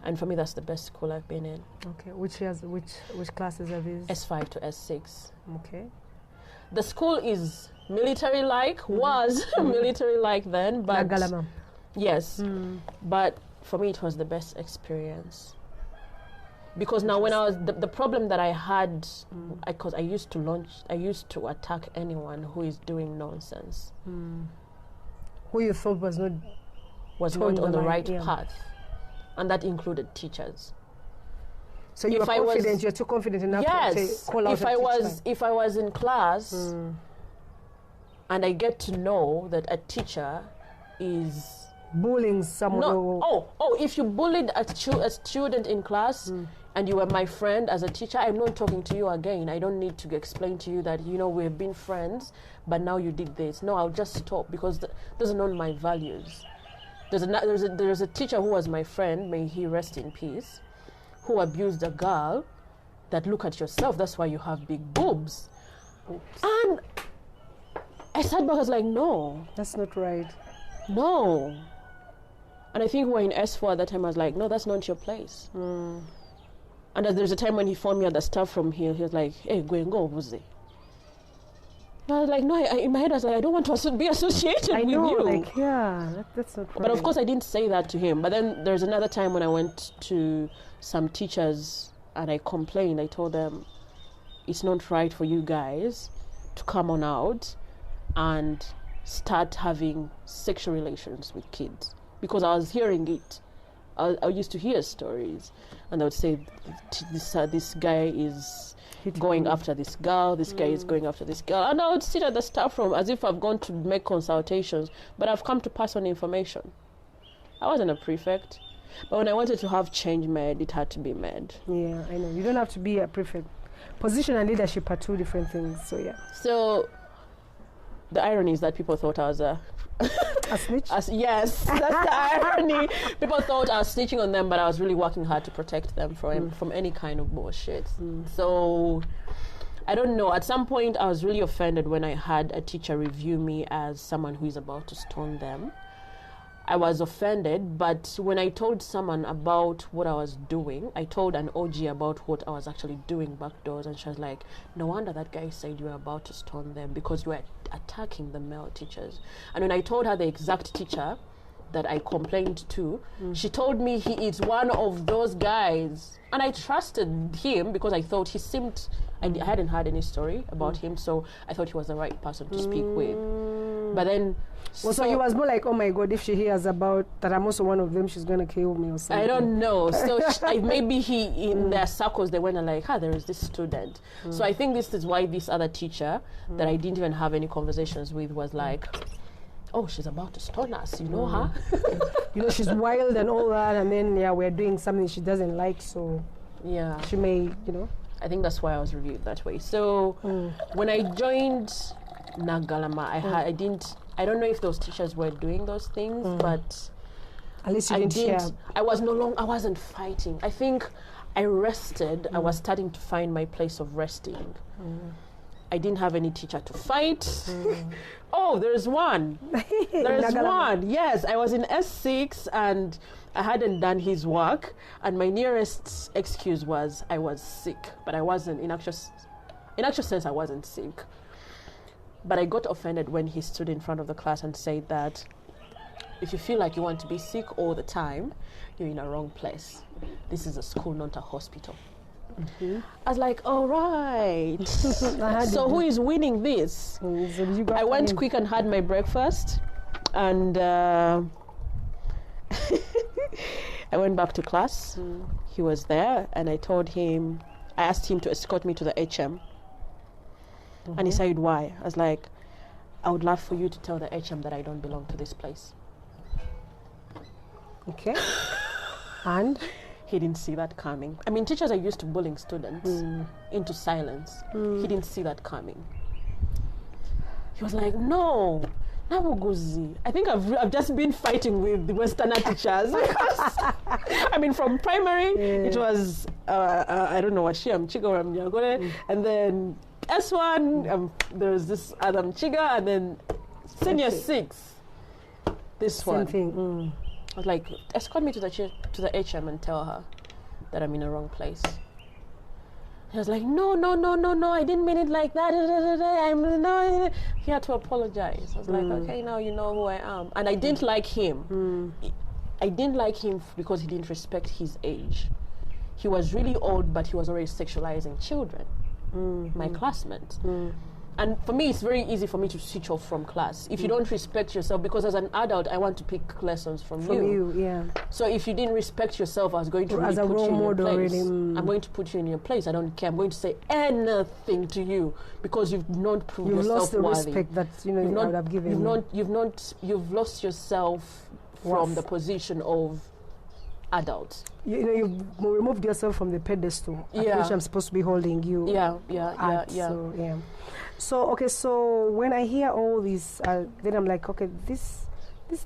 And for me, that's the best school I've been in. Okay, which classes are these? S5 to S6. Okay. The school is military-like, was military-like then, but... Nagalama. Yes, but for me, it was the best experience. Because now when I was, the problem that I had, because I used to attack anyone who is doing nonsense. Who you thought was not on the right path. And that included teachers. So you were confident, you're too confident enough to call out if I was in class and I get to know that a teacher is bullying someone. If you bullied a student in class, and you were my friend as a teacher, I'm not talking to you again. I don't need to explain to you that, we've been friends, but now you did this. No, I'll just stop, because those are not my values. There's a teacher who was my friend, may he rest in peace, who abused a girl. That, look at yourself, that's why you have big boobs. Oops. And I sat back, I was like, no. That's not right. No. And I think we were in S4 at that time. I was like, no, that's not your place. And there's a time when he phoned me at the staff from here. He was like, hey, go and go, Buzi. I was like, no, in my head I was like, I don't want to be associated with you. Like, yeah, that's not right. But of course I didn't say that to him. But then there's another time when I went to some teachers and I complained. I told them, it's not right for you guys to come on out and start having sexual relations with kids. Because I was hearing it. I used to hear stories. And I would say, this guy is going after this girl, this guy is going after this girl. And I would sit at the staff room as if I've gone to make consultations, but I've come to pass on information. I wasn't a prefect. But when I wanted to have change made, it had to be made. Yeah, I know. You don't have to be a prefect. Position and leadership are two different things, so yeah. So, the irony is that people thought I was a snitch? Yes, that's the irony. People thought I was snitching on them, but I was really working hard to protect them from any kind of bullshit. So, I don't know. At some point, I was really offended when I had a teacher review me as someone who is about to stone them. I was offended, but when I told someone about what I was doing, I told an OG about what I was actually doing backdoors, and she was like, no wonder that guy said you were about to stone them, because you were attacking the male teachers. And when I told her the exact teacher that I complained to, she told me he is one of those guys. And I trusted him because I thought he seemed, I hadn't heard any story about him, so I thought he was the right person to speak with. But then... Well, so he was more like, oh my God, if she hears about that I'm also one of them, she's going to kill me or something. I don't know. So maybe in their circles, they went and like, there is this student. So I think this is why this other teacher that I didn't even have any conversations with was like, oh, she's about to stone us, you know her? She's wild and all that, and then, we're doing something she doesn't like, so she may, I think that's why I was reviewed that way. So when I joined Nagalama, I don't know if those teachers were doing those things, but at least you didn't hear. I wasn't fighting. I think I rested. I was starting to find my place of resting. I didn't have any teacher to fight. Oh, there's one. There's one. Yes, I was in S6 and I hadn't done his work, and my nearest excuse was I was sick, but I wasn't. In actual sense, I wasn't sick. But I got offended when he stood in front of the class and said that if you feel like you want to be sick all the time, you're in a wrong place. This is a school, not a hospital. I was like, all right. So who is winning this? I went quick and had my breakfast, and I went back to class. He was there, and I asked him to escort me to the HM. And he said, why? I was like, I would love for you to tell the HM that I don't belong to this place. Okay. And? He didn't see that coming. I mean, teachers are used to bullying students into silence. He didn't see that coming. He was like, no, Nabuguzi. I think I've just been fighting with the Westerner teachers. Because, I mean, from primary, it was, I don't know what Chiga, and then S1, there was this Adam Chiga, and then senior 6, this Same one. Thing. I was like, escort me to the HM and tell her that I'm in the wrong place. He was like, no, I didn't mean it like that. He had to apologize. I was like, okay, now you know who I am. And I didn't like him. I didn't like him because he didn't respect his age. He was really old, but he was already sexualizing children. My classmates. And for me, it's very easy for me to switch off from class. If you don't respect yourself, because as an adult, I want to pick lessons from you. So if you didn't respect yourself, I was going to really put you in your place. I'm going to put you in your place. I don't care. I'm going to say anything to you because you've not proved yourself worthy. You've lost the respect that I would have given You've lost yourself from the position of adult. You know, you've removed yourself from the pedestal at which I'm supposed to be holding you. So, okay, so when I hear all this, then I'm like, okay, this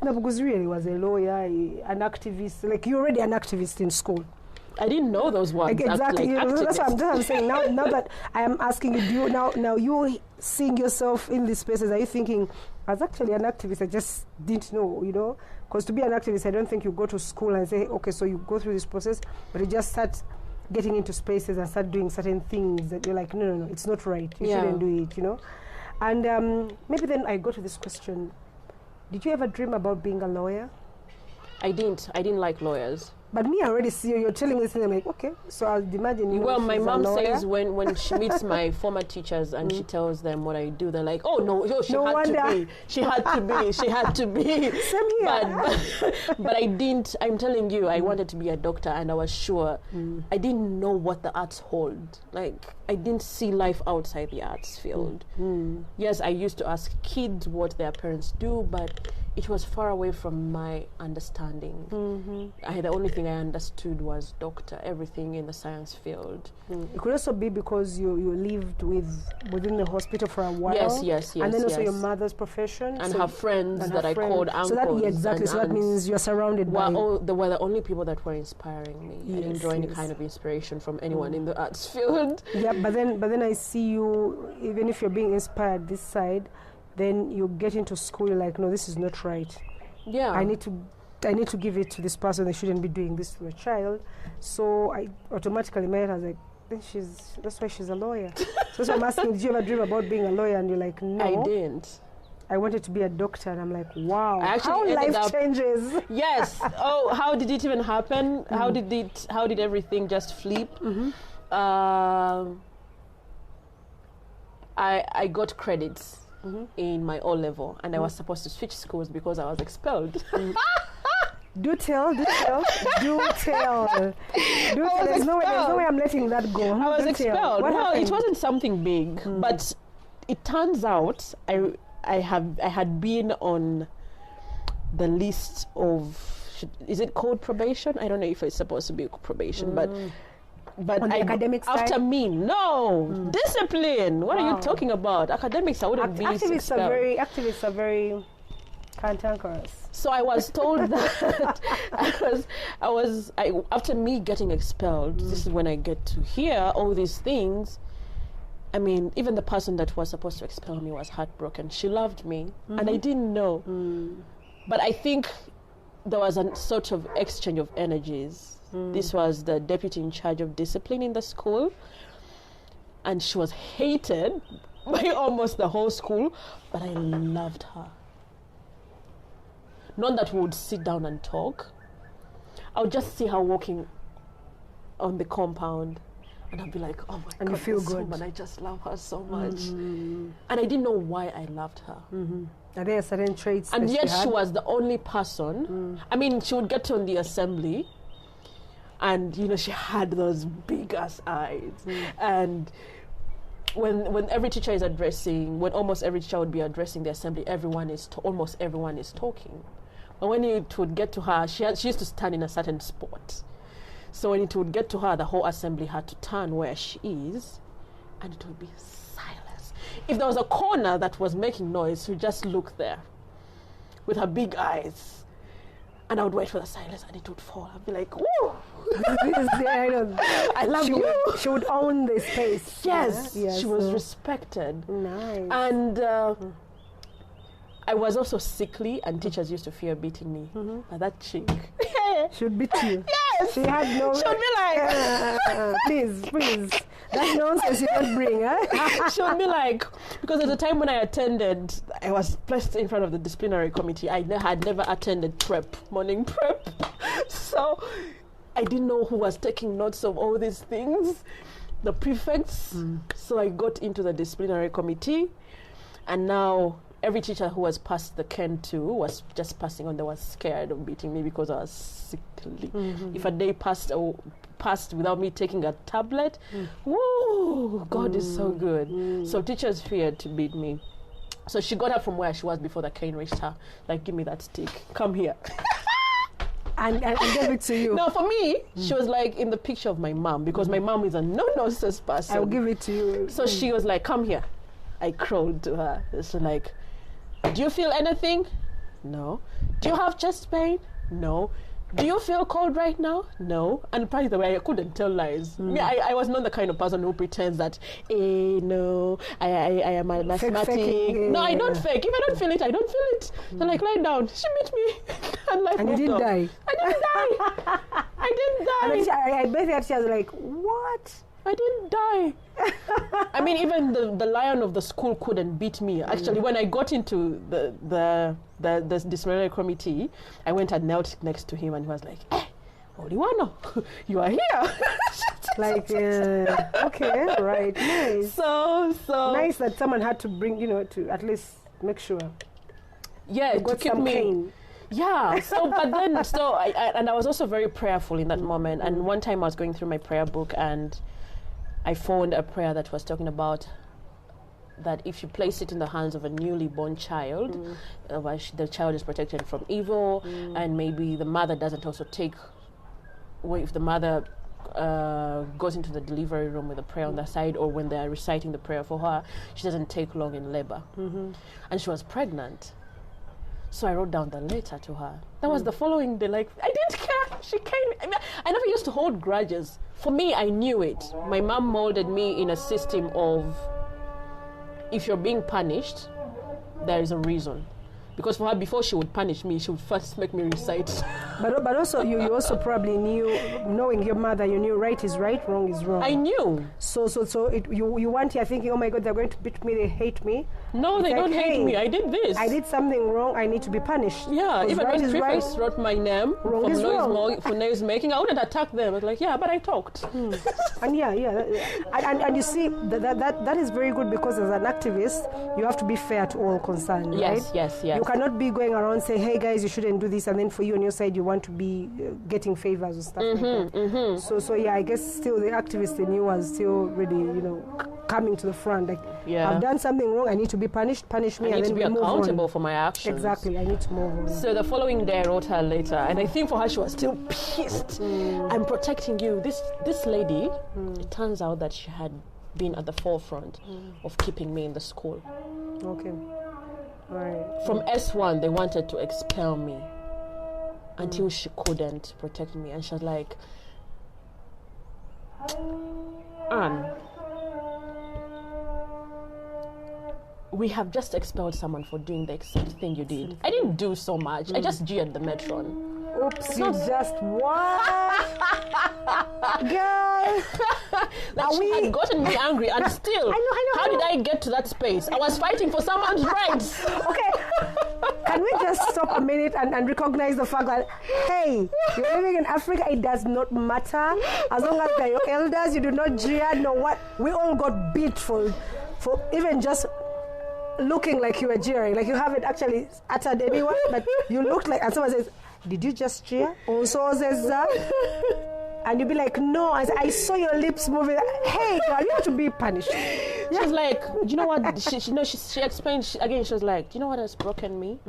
Nabuguzi really was a lawyer, an activist. Like, you're already an activist in school. I didn't know those words. Exactly. That's what I'm saying. Now that I am asking you, do you now you seeing yourself in these spaces, are you thinking, I was actually an activist, I just didn't know, you know? Because to be an activist, I don't think you go to school and say, okay, so you go through this process, but you just start getting into spaces and start doing certain things that you're like, no, it's not right. You shouldn't do it, you know? And maybe then I go to this question. Did you ever dream about being a lawyer? I didn't like lawyers. But me, I already see you're telling me this thing. I'm like, okay, so I'll imagine. Well, my mom says when she meets my former teachers and she tells them what I do, they're like, oh no, she had to be. Same here. But I didn't. I'm telling you, I wanted to be a doctor, and I was sure. I didn't know what the arts hold. Like, I didn't see life outside the arts field. Yes, I used to ask kids what their parents do, but it was far away from my understanding. The only thing I understood was doctor, everything in the science field. It could also be because you lived within the hospital for a while. Yes. And then also your mother's profession. And her friends that I called uncles. So that means you're surrounded by... They were the only people that were inspiring me. I didn't draw any kind of inspiration from anyone in the arts field. Yeah, but then I see you, even if you're being inspired this side, then you get into school, you're like, no, this is not right. Yeah. I need to give it to this person. They shouldn't be doing this to a child. So I automatically, in my head, I was like, that's why she's a lawyer. So I'm asking, did you ever dream about being a lawyer? And you're like, no. I didn't. I wanted to be a doctor, and I'm like, wow, how life changes. Yes. Oh, how did it even happen? How did everything just flip? I got credits in my O level, and I was supposed to switch schools because I was expelled. Do tell. There's no way I'm letting that go. I was expelled. Well, it wasn't something big, but it turns out I had been on the list of, is it called probation? I don't know if it's supposed to be probation, but on the academic side? After me, no. Discipline. What are you talking about? Academics, I wouldn't be expelled. Activists are very cantankerous. So I was told that after me getting expelled, this is when I get to hear all these things. I mean, even the person that was supposed to expel me was heartbroken. She loved me, and I didn't know. But I think there was a sort of exchange of energies. This was the deputy in charge of discipline in the school, and she was hated by almost the whole school, but I loved her. Not that we would sit down and talk. I would just see her walking on the compound, and I'd be like, oh my God, you feel good. Woman, I just love her so much. And I didn't know why I loved her. Are there certain traits? And yet she was the only person. I mean, she would get on the assembly, and she had those big ass eyes. And when every teacher is addressing, when almost every teacher would be addressing the assembly, almost everyone is talking. But when it would get to her, she used to stand in a certain spot. So when it would get to her, the whole assembly had to turn where she is, and it would be silence. If there was a corner that was making noise, she would just look there with her big eyes. And I would wait for the silence, and it would fall. I'd be like, woo! I love you. She would own the space. Yes, she was respected. Nice. And I was also sickly, and teachers used to fear beating me. But that chick, she would beat you. Yes, she had no. She would be like, please, that nonsense you don't bring, huh? She would be like, because at the time when I attended, I was placed in front of the disciplinary committee. I had never attended morning prep, so I didn't know who was taking notes of all these things, the prefects. So I got into the disciplinary committee, and now every teacher who was passed the Ken to was just passing on. They was scared of beating me because I was sickly. If a day passed without me taking a tablet, woo, God is so good. So teachers feared to beat me. So she got up from where she was before the cane reached her. Like, give me that stick. Come here. and gave it to you. No, for me, she was like in the picture of my mom, because my mom is a no-nonsense person. I'll give it to you. So she was like, come here. I crawled to her. It's like, do you feel anything? No. Do you have chest pain? No. Do you feel cold right now? No. And by the way, I couldn't tell lies. Me, I was not the kind of person who pretends that, no, I am an asthmatic. No, I don't fake. If I don't feel it, I don't feel it. So like, lie down. She beat me. And you didn't die. I didn't die. I didn't die. And I bet that she was like, what? I didn't die. I mean, even the lion of the school couldn't beat me. Actually, when I got into the disciplinary committee, I went and knelt next to him, and he was like, Oliwano, you are here. Like, okay, right, nice. So nice that someone had to bring, to at least make sure. Yeah, to keep me. Pain. Yeah. So, but then, I was also very prayerful in that moment. And one time I was going through my prayer book, and I found a prayer that was talking about that if you place it in the hands of a newly born child, the child is protected from evil, and maybe the mother doesn't also take. If the mother goes into the delivery room with a prayer on the side, or when they are reciting the prayer for her, she doesn't take long in labor. And she was pregnant. So I wrote down the letter to her. That was the following day. Like, I didn't care. She came. I never used to hold grudges. For me, I knew it. My mom molded me in a system of, if you're being punished, there is a reason. Because for her, before she would punish me, she would first make me recite. But also, you also probably knew, knowing your mother, you knew right is right, wrong is wrong. I knew. So you went here thinking, oh my God, they're going to beat me, they hate me. No, they don't hate me. I did this. I did something wrong, I need to be punished. Yeah, even right when prefects wrote my name for noise making, I wouldn't attack them. I was like, yeah, but I talked. And and you see, that is very good, because as an activist, you have to be fair to all concerned, right? Yes. You cannot be going around saying, hey guys, you shouldn't do this, and then for you on your side, you want to be getting favors or stuff like that. So I guess still the activist in you was still really, coming to the front. Like, I've done something wrong, I need to be punished, punish me, I need and then to be accountable for my actions. Exactly, I need to move on. So the following day, I wrote her later, and I think for her, she was still pissed. I'm protecting you. This lady, it turns out that she had been at the forefront of keeping me in the school. Okay. Right. From S1, they wanted to expel me until she couldn't protect me. And she was like, Anne, we have just expelled someone for doing the exact thing you did. I didn't do so much. I just jeered the matron. Oops, you just what? Girl. Like, she had gotten me angry, and still, I know. How did I get to that space? I was fighting for someone's rights. Okay, can we just stop a minute and recognize the fact that, hey, you're living in Africa, it does not matter. As long as they're your elders, you do not jeer, no what. We all got beat for even just looking like you were jeering. Like, you haven't actually uttered anyone, but you looked like, and someone says, did you just jeer? Also says that. And you'd be like, no, I saw your lips moving. Hey, girl, you have to be punished. She's like, do you know what? She explained, again, she was like, do you know what has broken me?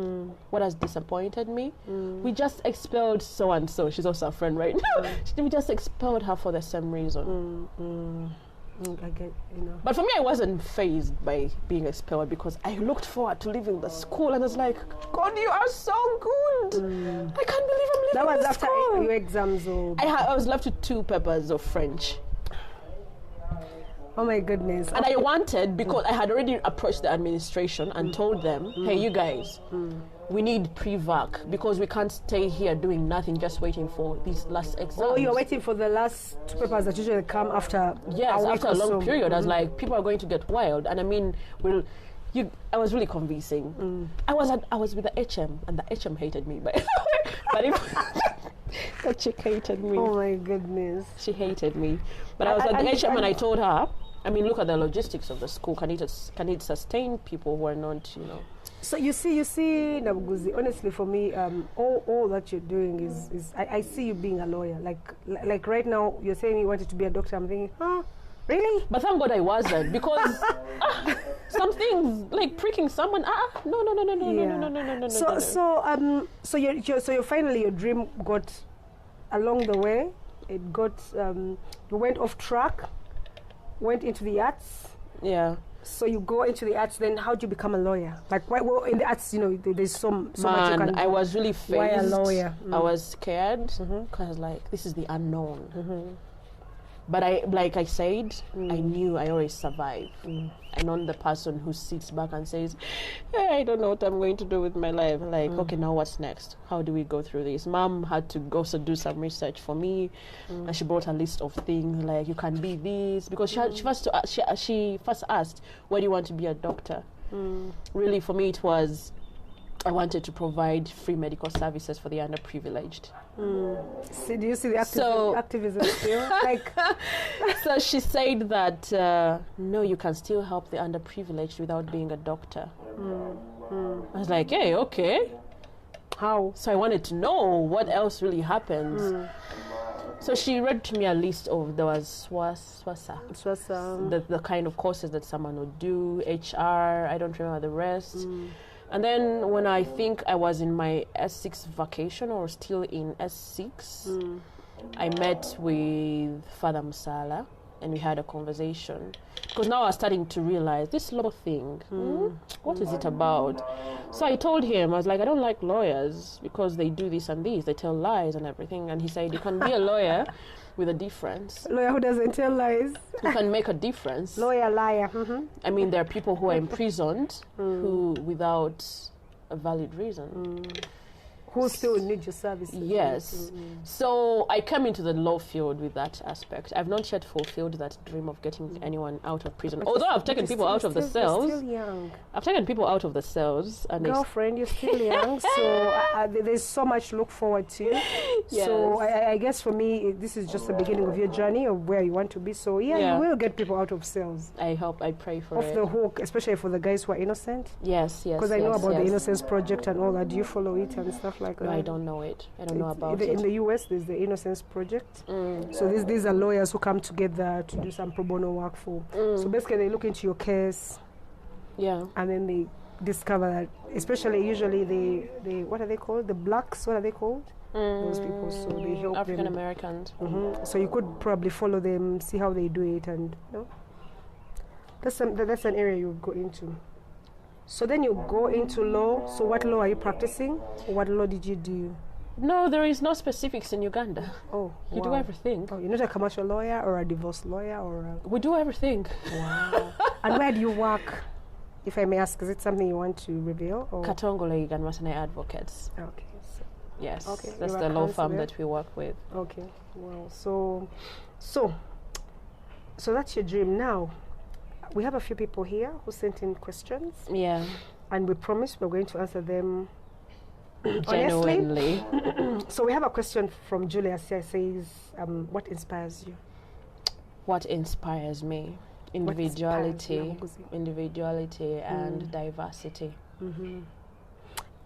What has disappointed me? We just expelled so-and-so. She's also a friend right now. We just expelled her for the same reason. I get, But for me, I wasn't fazed by being expelled, because I looked forward to leaving the school, and I was like, God, you are so good. I can't believe I'm leaving that was the after school. your exams. I was left with 2 papers of French. Oh my goodness. And I wanted, because I had already approached the administration and told them, hey, you guys, we need pre-vac, because we can't stay here doing nothing, just waiting for these last exams. Oh, you're waiting for the last 2 papers that usually come after after a long period. I was like, people are going to get wild. And I mean, I was really convincing. I was with the HM, and the HM hated me. But that chick hated me. Oh my goodness. She hated me. But I was at the HM, and I told her, I mean, look at the logistics of the school. Can it sustain people who are not, So you see, Nabuguzi, honestly for me, all that you're doing is I see you being a lawyer. Like right now, you're saying you wanted to be a doctor. I'm thinking, huh? Really? But thank God I wasn't, because some things like pricking someone. No. So you finally your dream got along the way. It got you went off track, went into the arts. Yeah. So you go into the arts. Then how do you become a lawyer? Like, why? Well, in the arts, there's so much you can do. I was really phased. Why a lawyer? I was scared because like this is the unknown. But like I said, I knew I always survive. I'm not the person who sits back and says, hey, I don't know what I'm going to do with my life. Like, okay, now what's next? How do we go through this? Mom had to also do some research for me, and she brought a list of things like, you can be this, because she first asked, why do you want to be a doctor? Really, for me, it was, I wanted to provide free medical services for the underprivileged. So do you see the activism still? Like, so she said that no, you can still help the underprivileged without being a doctor. I was like, hey, okay. How? So I wanted to know what else really happens. So she read to me a list of, there was SWASA, the kind of courses that someone would do, HR, I don't remember the rest. And then when I think I was in my S6 vacation or still in S6, I met with Father Musala and we had a conversation. Because now I was starting to realize this law thing, what is it about? So I told him, I was like, I don't like lawyers because they do this and this, they tell lies and everything. And he said, you can be a lawyer with a difference. Lawyer who doesn't tell lies. You can make a difference. Lawyer, liar. I mean, there are people who are imprisoned who, without a valid reason, who still need your services. Yes. So I came into the law field with that aspect. I've not yet fulfilled that dream of getting anyone out of prison. Although I've taken people out of the cells. You're still young. I've taken people out of the cells. And girlfriend, you're still young, so there's so much to look forward to. Yes. So I guess for me, this is just the beginning of your journey of where you want to be. So you will get people out of cells. I hope, I pray for it. Off the hook, especially for the guys who are innocent. Yes. Because I know about the Innocence Project and all that. Do you follow it and stuff like that? No, I don't know it. I don't know about it. In the US, there's the Innocence Project. So these are lawyers who come together to do some pro bono work for. So basically, they look into your case. Yeah. And then they discover that, especially usually the what are they called? The blacks, what are they called? Those people. So they help African Americans. So you could probably follow them, see how they do it, and that's an area you go into. So then you go into law. So what law are you practicing? What law did you do? No, there is no specifics in Uganda. Oh, you do everything. Oh, you're not a commercial lawyer or a divorce lawyer or We do everything. Wow. And where do you work? If I may ask, is it something you want to reveal? Or? Katongole Uganda Masane Advocates. Okay. Yes. Okay. That's the law firm that we work with. Okay. Wow. So that's your dream now. We have a few people here who sent in questions. Yeah. And we promise we're going to answer them genuinely. So we have a question from Julius here. Says, what inspires you? What inspires me? Individuality and diversity.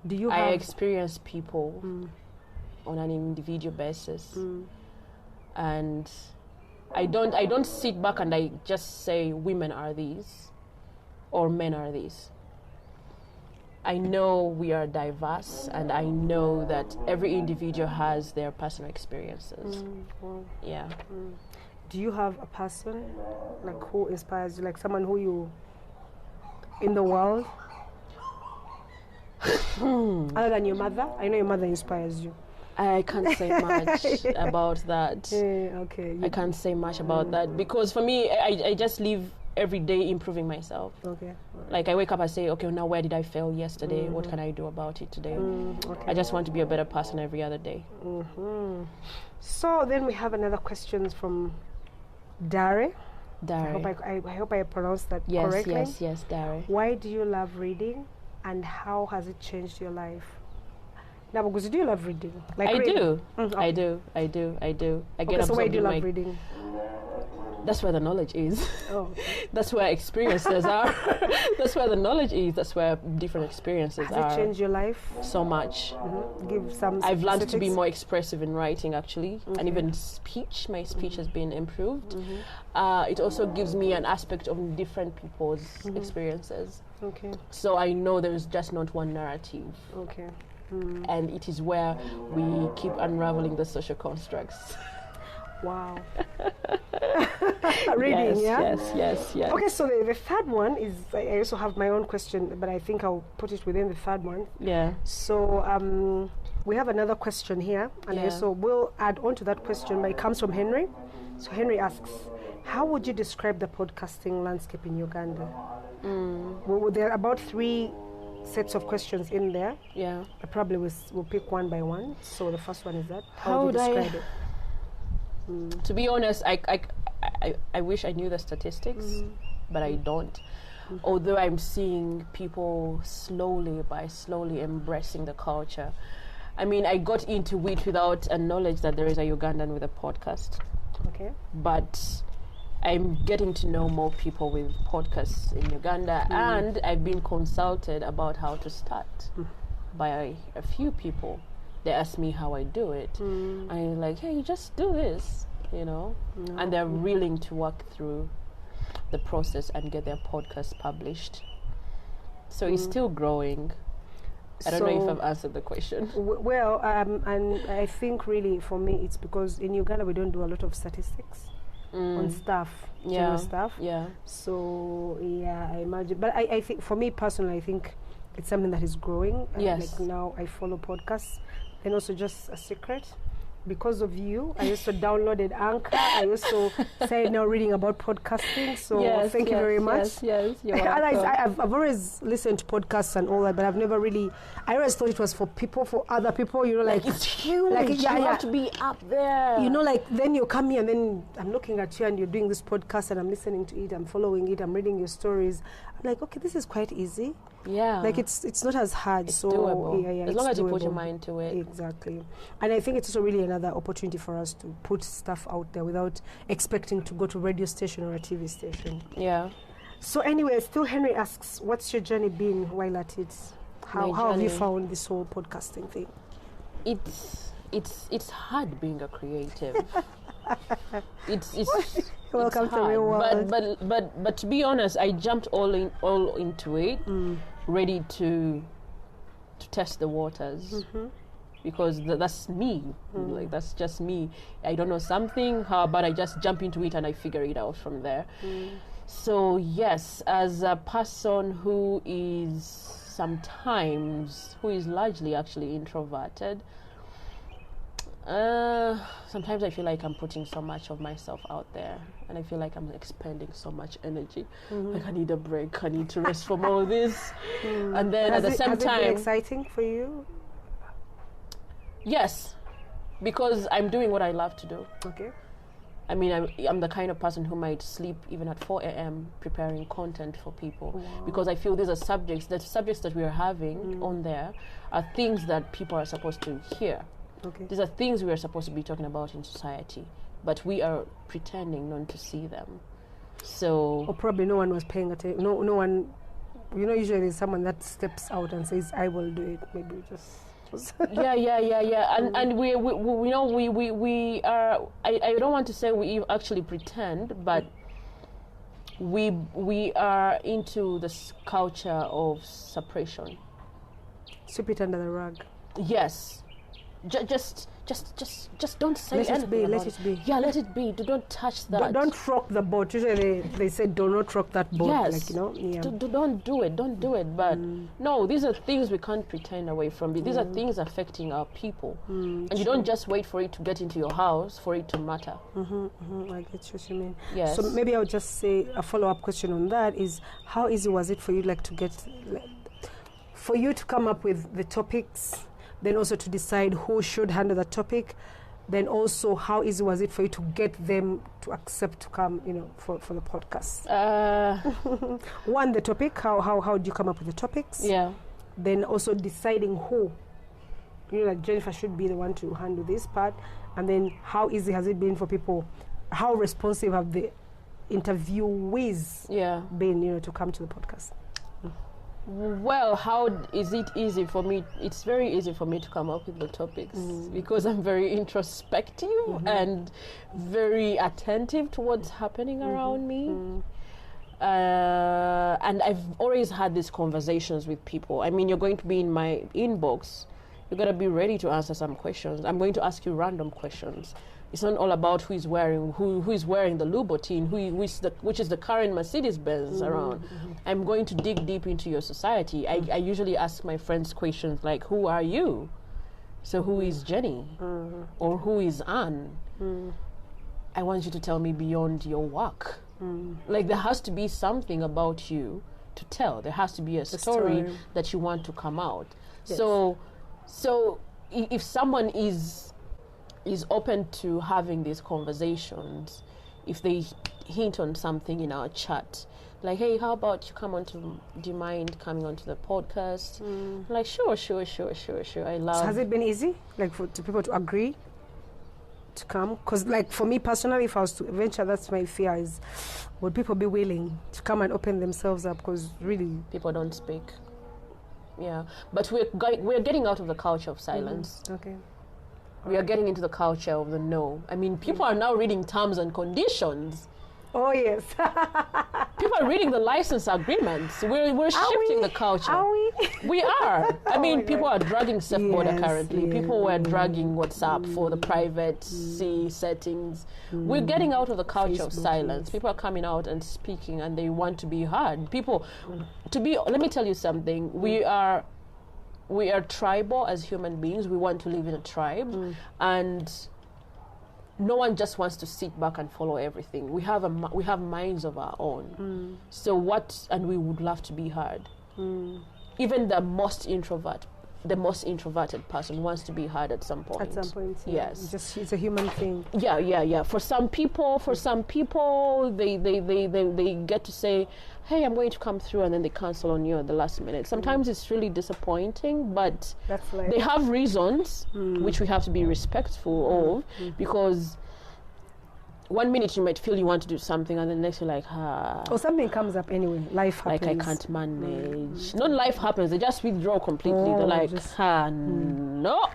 Do you I experience people on an individual basis. And I don't sit back and I just say women are these or men are these. I know we are diverse and I know that every individual has their personal experiences. Yeah. Do you have a person like who inspires you, like someone who you in the world other than your mother? I know your mother inspires you. I can't say much about that. Okay. I can't say much about that because for me, I just live every day improving myself. Okay. Like I wake up, I say, okay, now where did I fail yesterday? What can I do about it today? Okay. I just want to be a better person every other day. So then we have another question from Dare. I hope I pronounced that correctly. Yes, Dare. Why do you love reading and how has it changed your life? Nabuguzi, do you love reading? Like I reading? Do. I do. I get so why do you love reading? That's where the knowledge is. Oh. That's where experiences are. That's where the knowledge is. That's where different experiences are. Has it changed your life? So much. Give some I've learned to be specifics. more expressive in writing, actually, and even speech. My speech has been improved. It also gives me an aspect of different people's experiences. Okay. So I know there is just not one narrative. Okay. And it is where we keep unraveling the social constructs. Wow. Reading, yes. Okay, so the third one is, I also have my own question, but I think I'll put it within the third one. Yeah. So we have another question here, and I also will add on to that question, but it comes from Henry. So Henry asks, how would you describe the podcasting landscape in Uganda? Well, there are about 3 sets of questions in there. Yeah. I probably will pick one by one. So the first one is that. How would you would describe it? To be honest, I wish I knew the statistics, but I don't. Although I'm seeing people slowly embracing the culture. I mean, I got into it without a knowledge that there is a Ugandan with a podcast. Okay. But I'm getting to know more people with podcasts in Uganda, and I've been consulted about how to start by a few people. They ask me how I do it. I'm like, hey, you just do this, you know? And they're willing to work through the process and get their podcast published. So it's still growing. I don't know if I've answered the question. Well, and I think really for me it's because in Uganda we don't do a lot of statistics on stuff, general stuff. Yeah. So, yeah, I imagine. But I think, for me personally, I think it's something that is growing. Yes. Like now I follow podcasts. And also, just a secret, because of you, I also downloaded Anchor. I also started now reading about podcasting. So thank you very much. Yes, you're welcome. I've always listened to podcasts and all that, but I've never really. I always thought it was for people, for other people. You know, like it's huge. Like, you have to be up there. You know, like then you come here and then I'm looking at you and you're doing this podcast and I'm listening to it. I'm following it. I'm reading your stories. I'm like, okay, this is quite easy. Yeah. Like it's not as hard. It's so doable. Yeah, as long as you put doable. your mind to it. Exactly. And I think it's also really another opportunity for us to put stuff out there without expecting to go to a radio station or a TV station. Yeah. So anyway, still Henry asks, what's your journey been while at it? How have you found this whole podcasting thing? It's hard being a creative. it's welcome it's to real world. But to be honest, I jumped all into it, ready to test the waters, because that's me. Like that's just me. I don't know something, but I just jump into it and I figure it out from there. So yes, as a person who is largely actually introverted, sometimes I feel like I'm putting so much of myself out there, and I feel like I'm expending so much energy. Like I need a break. I need to rest from all this. And then at the same time, has it been exciting for you? Yes, because I'm doing what I love to do. Okay. I mean, I'm the kind of person who might sleep even at 4 a.m. preparing content for people. Wow. Because I feel these are subjects that we are having on there are things that people are supposed to hear. Okay. These are things we are supposed to be talking about in society, but we are pretending not to see them. So, or probably no one was paying attention. No one. You know, usually there's someone that steps out and says, "I will do it." Maybe just. yeah. And we know we are. I don't want to say we actually pretend, but we are into this culture of suppression. Sweep it under the rug. Yes. Just don't say anything. Let it be. Yeah, let it be. Don't touch that. Don't rock the boat. Usually they say do not rock that boat. Yes. Like, you know. Yeah. Don't do it. Don't do it. But no, these are things we can't pretend away from. These are things affecting our people. And you don't just wait for it to get into your house for it to matter. I get what you mean. Yes. So maybe I would just say a follow-up question on that is, how easy was it for you, for you to come up with the topics, then also to decide who should handle the topic, then also how easy was it for you to get them to accept to come, for the podcast? One, the topic, how do you come up with the topics? Yeah. Then also deciding who, like Jennifer should be the one to handle this part, and then how easy has it been for people? How responsive have the interviewees been, to come to the podcast? Well, how is it easy for me? It's very easy for me to come up with the topics because I'm very introspective and very attentive to what's happening around me. And I've always had these conversations with people. I mean, you're going to be in my inbox. You're going to be ready to answer some questions. I'm going to ask you random questions. It's not all about who is wearing the Louboutin, which is the current Mercedes-Benz around. I'm going to dig deep into your society. I usually ask my friends questions like, who are you? So who is Jenny? Or who is Anne? I want you to tell me beyond your work. Like, there has to be something about you to tell. There has to be a story that you want to come out. Yes. So if someone is open to having these conversations, if they hint on something in our chat, like, hey, how about you come do you mind coming onto the podcast? Like, sure. I love. So has it been easy, like, for people to agree to come? Because, like, for me personally, if I was to venture, that's my fear, is would people be willing to come and open themselves up? Because really, people don't speak. Yeah, but we're getting out of the culture of silence. Okay. We are getting into the culture of the no. I mean, people are now reading terms and conditions. Oh, yes. People are reading the license agreements. We're shifting the culture. Are we? We are. I mean, people are dragging Surfboarder currently. Yes. People were dragging WhatsApp for the privacy settings. We're getting out of the culture of silence. People are coming out and speaking, and they want to be heard. Let me tell you something. We are tribal as human beings. We want to live in a tribe, and no one just wants to sit back and follow everything. We have minds of our own. And we would love to be heard. Even the most introverted person wants to be heard at some point. At some point, yes. It's a human thing. Yeah. For some people, they get to say, hey, I'm going to come through, and then they cancel on you at the last minute. Sometimes it's really disappointing, but they have reasons which we have to be respectful of, because 1 minute you might feel you want to do something, and the next you're like, or something comes up anyway. Life happens. Like, I can't manage. Not life happens. They just withdraw completely. They're like, no.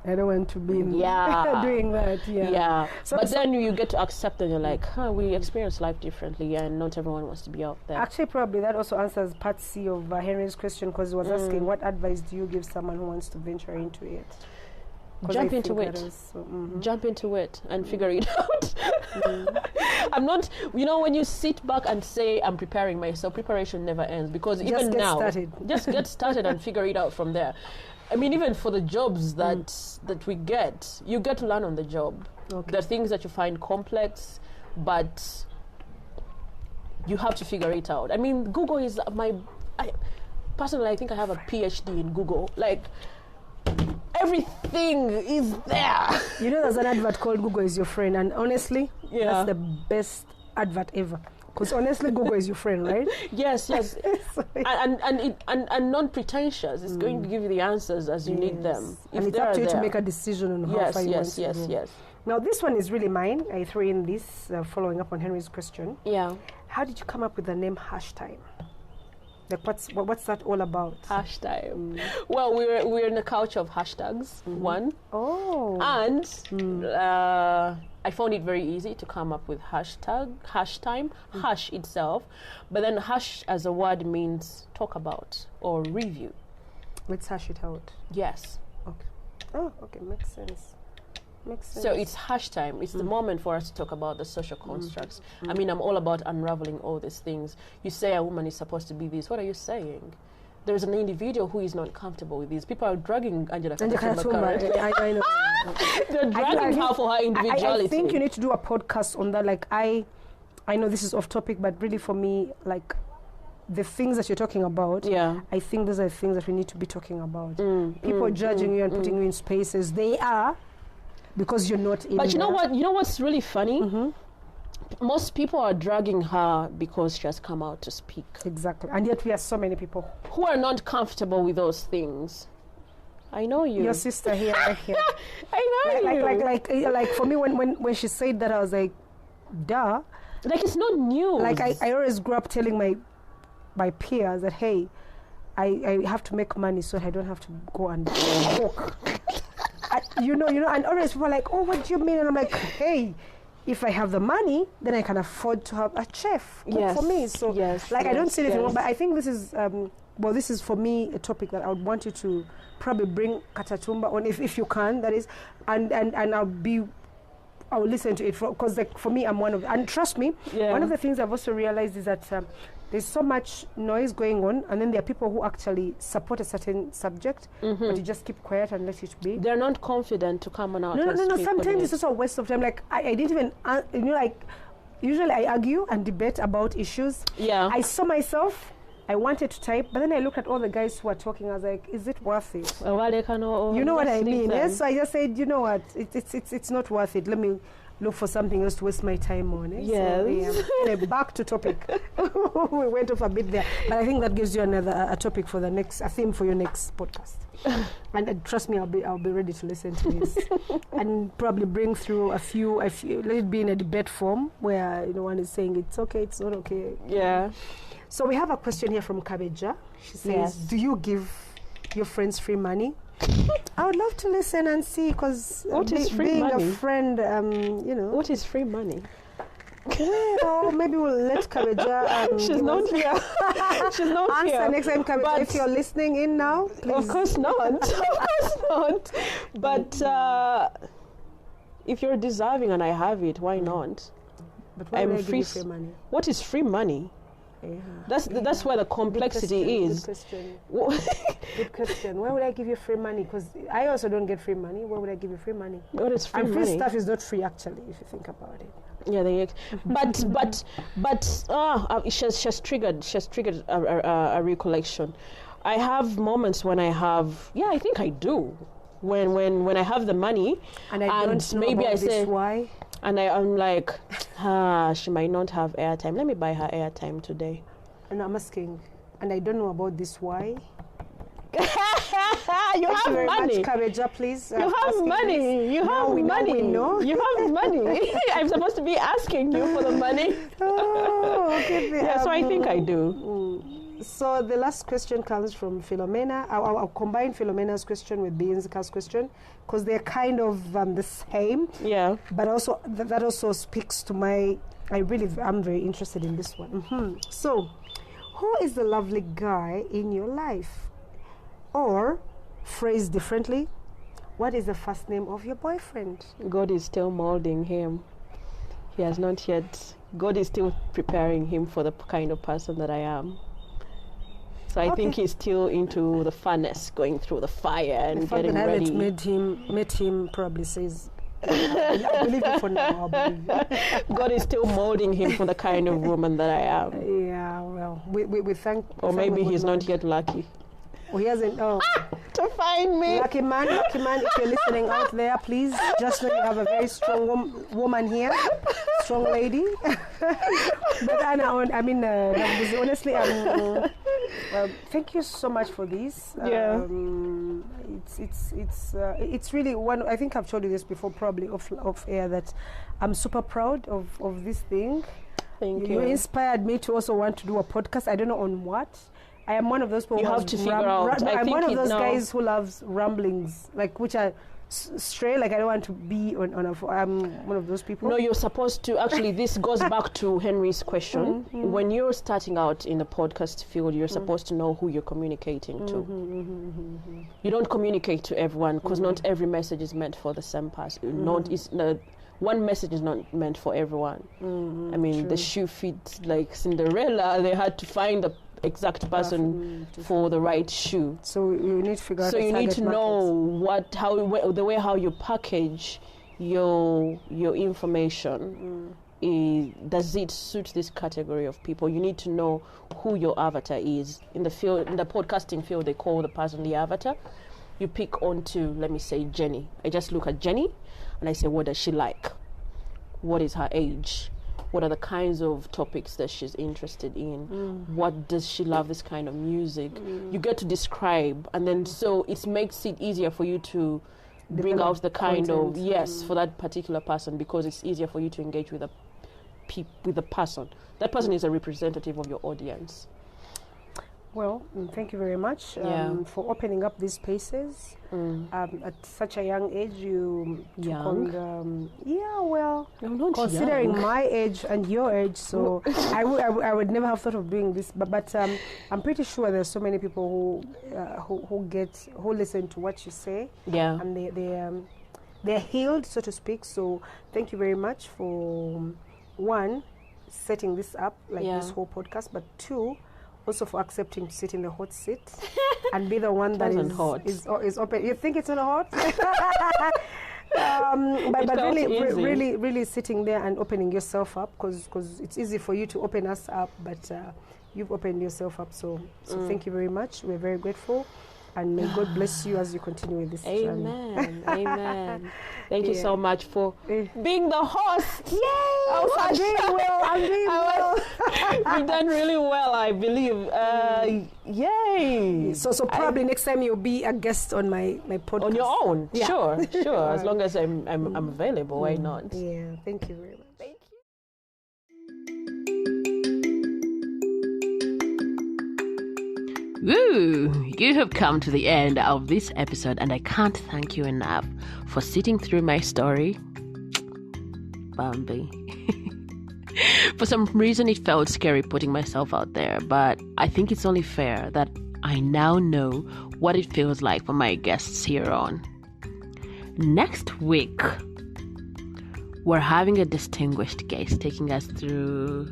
I don't want to be doing that. Yeah. But then you get to accept that you're like, we experience life differently, and not everyone wants to be out there. Actually, probably that also answers part C of Henry's question, because he was asking, what advice do you give someone who wants to venture into it? Jump into it and figure it out. I'm not, when you sit back and say, I'm preparing myself, preparation never ends, because even now, just get started and figure it out from there. I mean, even for the jobs that we get, you get to learn on the job. Okay. There are things that you find complex, but you have to figure it out. I mean, Google is personally, I think I have a PhD in Google. Like, everything is there. There's an advert called Google is your friend, and honestly, that's the best advert ever. Because honestly, Google is your friend, right? Yes. and non-pretentious. It's going to give you the answers as you need them. And it's up to you to make a decision on how far you want to go. Yes. Now, this one is really mine. I threw in this following up on Henry's question. Yeah. How did you come up with the name Hashtime? Like, what's that all about? Hashtime. Well, we're in the culture of hashtags. One. Oh. And I found it very easy to come up with hashtime, hash itself, but then hash as a word means talk about or review. Let's hash it out. Yes. Okay. Oh, okay, makes sense. So it's hash time. It's the moment for us to talk about the social constructs. I mean, I'm all about unraveling all these things. You say a woman is supposed to be this. What are you saying? There's an individual who is not comfortable with this. People are dragging Angela Katumba. I know. They're dragging her for her individuality. I think you need to do a podcast on that. Like, I know this is off topic, but really for me, like, the things that you're talking about, I think those are things that we need to be talking about. People judging you and putting you in spaces. They are, because you're not in. But you know what? You know what's really funny? Most people are dragging her because she has come out to speak. Exactly. And yet we have so many people who are not comfortable with those things. I know you. Your sister here, right here. I know you. Like for me, when she said that, I was like, duh. Like, it's not new. Like, I always grew up telling my peers that, hey, I have to make money so that I don't have to go and cook. And always people are like, oh, what do you mean? And I'm like, hey, if I have the money, then I can afford to have a chef cook for me. So, I don't see anything wrong, but I think this is, this is for me a topic that I would want you to probably bring Katatumba on, if you can, that is, and I'll listen to it, because for me, I'm one of, and trust me, one of the things I've also realized is that there's so much noise going on, and then there are people who actually support a certain subject, but you just keep quiet and let it be. They're not confident to come on out. No. Sometimes it's also a waste of time. Like, I didn't even, usually I argue and debate about issues. Yeah. I saw myself, I wanted to type, but then I looked at all the guys who are talking. I was like, is it worth it? You know what I mean? Yes. So I just said, you know what? It's not worth it. Let me look for something else to waste my time on. Yes. So, back to topic. We went off a bit there, but I think that gives you a topic for a theme for your next podcast. And trust me, I'll be ready to listen to this, and probably bring through a few. Let it be in a debate form where one is saying it's okay, it's not okay. Yeah. So we have a question here from Kabeja. She says, do you give your friends free money? I would love to listen and see, because being money? A friend, What is free money? Well, maybe we'll let Kabeja. She's not here. She's not answer here. Next time, Kabeja, if you're listening in now, please. Of course not. Of course not. But if you're deserving and I have it, why not? But why would I give you free money? What is free money? Yeah. That's where the complexity is. Good question. Good question. Why would I give you free money? Because I also don't get free money. Why would I give you free money? What is free money? And free stuff is not free, actually, if you think about it. Yeah, she's triggered a recollection. I have moments when I have, I think I do, when I have the money, and I don't know maybe about I say why. And I'm like, she might not have airtime. Let me buy her airtime today. And I'm asking, and I don't know about this why. You have very money. Much, Kabeja, please. You have money. You have money. You have money. I'm supposed to be asking you for the money. Okay. So I think I do. So the last question comes from Philomena. I'll combine Philomena's question with Bianca's question, because they're kind of the same. Yeah. But also that also speaks to I'm very interested in this one. So, who is the lovely guy in your life? Or, phrased differently, what is the first name of your boyfriend? God is still molding him. He has not yet. God is still preparing him for the kind of person that I am. So I think he's still into the furnace, going through the fire and getting ready. I haven't met him probably says, I believe it for now. God is still molding him for the kind of woman that I am. Yeah, well, we thank. Or maybe he's not yet lucky. Oh, he hasn't. Oh, to find me. Lucky man, if you're listening out there, please just know you have a very strong woman here, strong lady. But Anna, honestly, thank you so much for this. It's really one. I think I've told you this before, probably off air, that I'm super proud of this thing. Thank you. You inspired me to also want to do a podcast. I don't know on what. I am one of those people. You have to figure out. I'm one of those guys who loves ramblings, which are stray. I don't want to be on I'm one of those people. No, you're supposed to. Actually, this goes back to Henry's question. When you're starting out in the podcast field, you're supposed to know who you're communicating to. You don't communicate to everyone, because not every message is meant for the same person. One message is not meant for everyone. True. The shoe fits like Cinderella. They had to find the exact person for the right shoe. So you need to figure out. So you need to know how you package your information. Does it suit this category of people? You need to know who your avatar is. In the podcasting field, they call the person the avatar. You pick onto, let me say, Jenny. I just look at Jenny and I say, what does she like? What is her age? What are the kinds of topics that she's interested in? What does she love, this kind of music? You get to describe, and then so it makes it easier for you to bring out the kind of, for that particular person, because it's easier for you to engage with with the person. That person is a representative of your audience. Well, thank you very much for opening up these spaces. At such a young age, you took on considering young. my age and your age, so I would never have thought of doing this. But I'm pretty sure there's so many people who listen to what you say, and they're healed, so to speak. So thank you very much for one, setting this up this whole podcast, but two, also for accepting to sit in the hot seat and be the one that is open. You think it's not hot? But really sitting there and opening yourself up, because it's easy for you to open us up, but you've opened yourself up. So thank you very much. We're very grateful. And may God bless you as you continue with this journey. Amen. Thank you so much for being the host. Yay! I'm doing well. You've done really well, I believe. Yay! So probably next time you'll be a guest on my podcast. On your own? Yeah. Sure. As long as I'm available, why not? Yeah, thank you very much. Thank you. Woo! You have come to the end of this episode, and I can't thank you enough for sitting through my story. Bambi. For some reason, it felt scary putting myself out there, but I think it's only fair that I now know what it feels like for my guests here on. Next week, we're having a distinguished guest taking us through...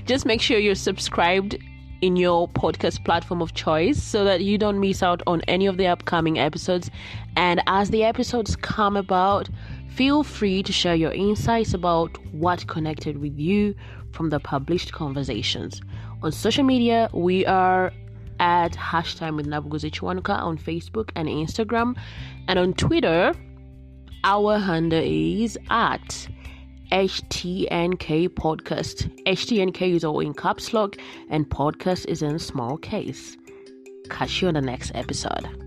Just make sure you're subscribed in your podcast platform of choice so that you don't miss out on any of the upcoming episodes. And as the episodes come about, feel free to share your insights about what connected with you from the published conversations. On social media, we are at #with Nabuguzi Kiwanuka on Facebook and Instagram. And on Twitter, our handle is at HTNK Podcast. HTNK is all in caps lock and podcast is in small case. Catch you on the next episode.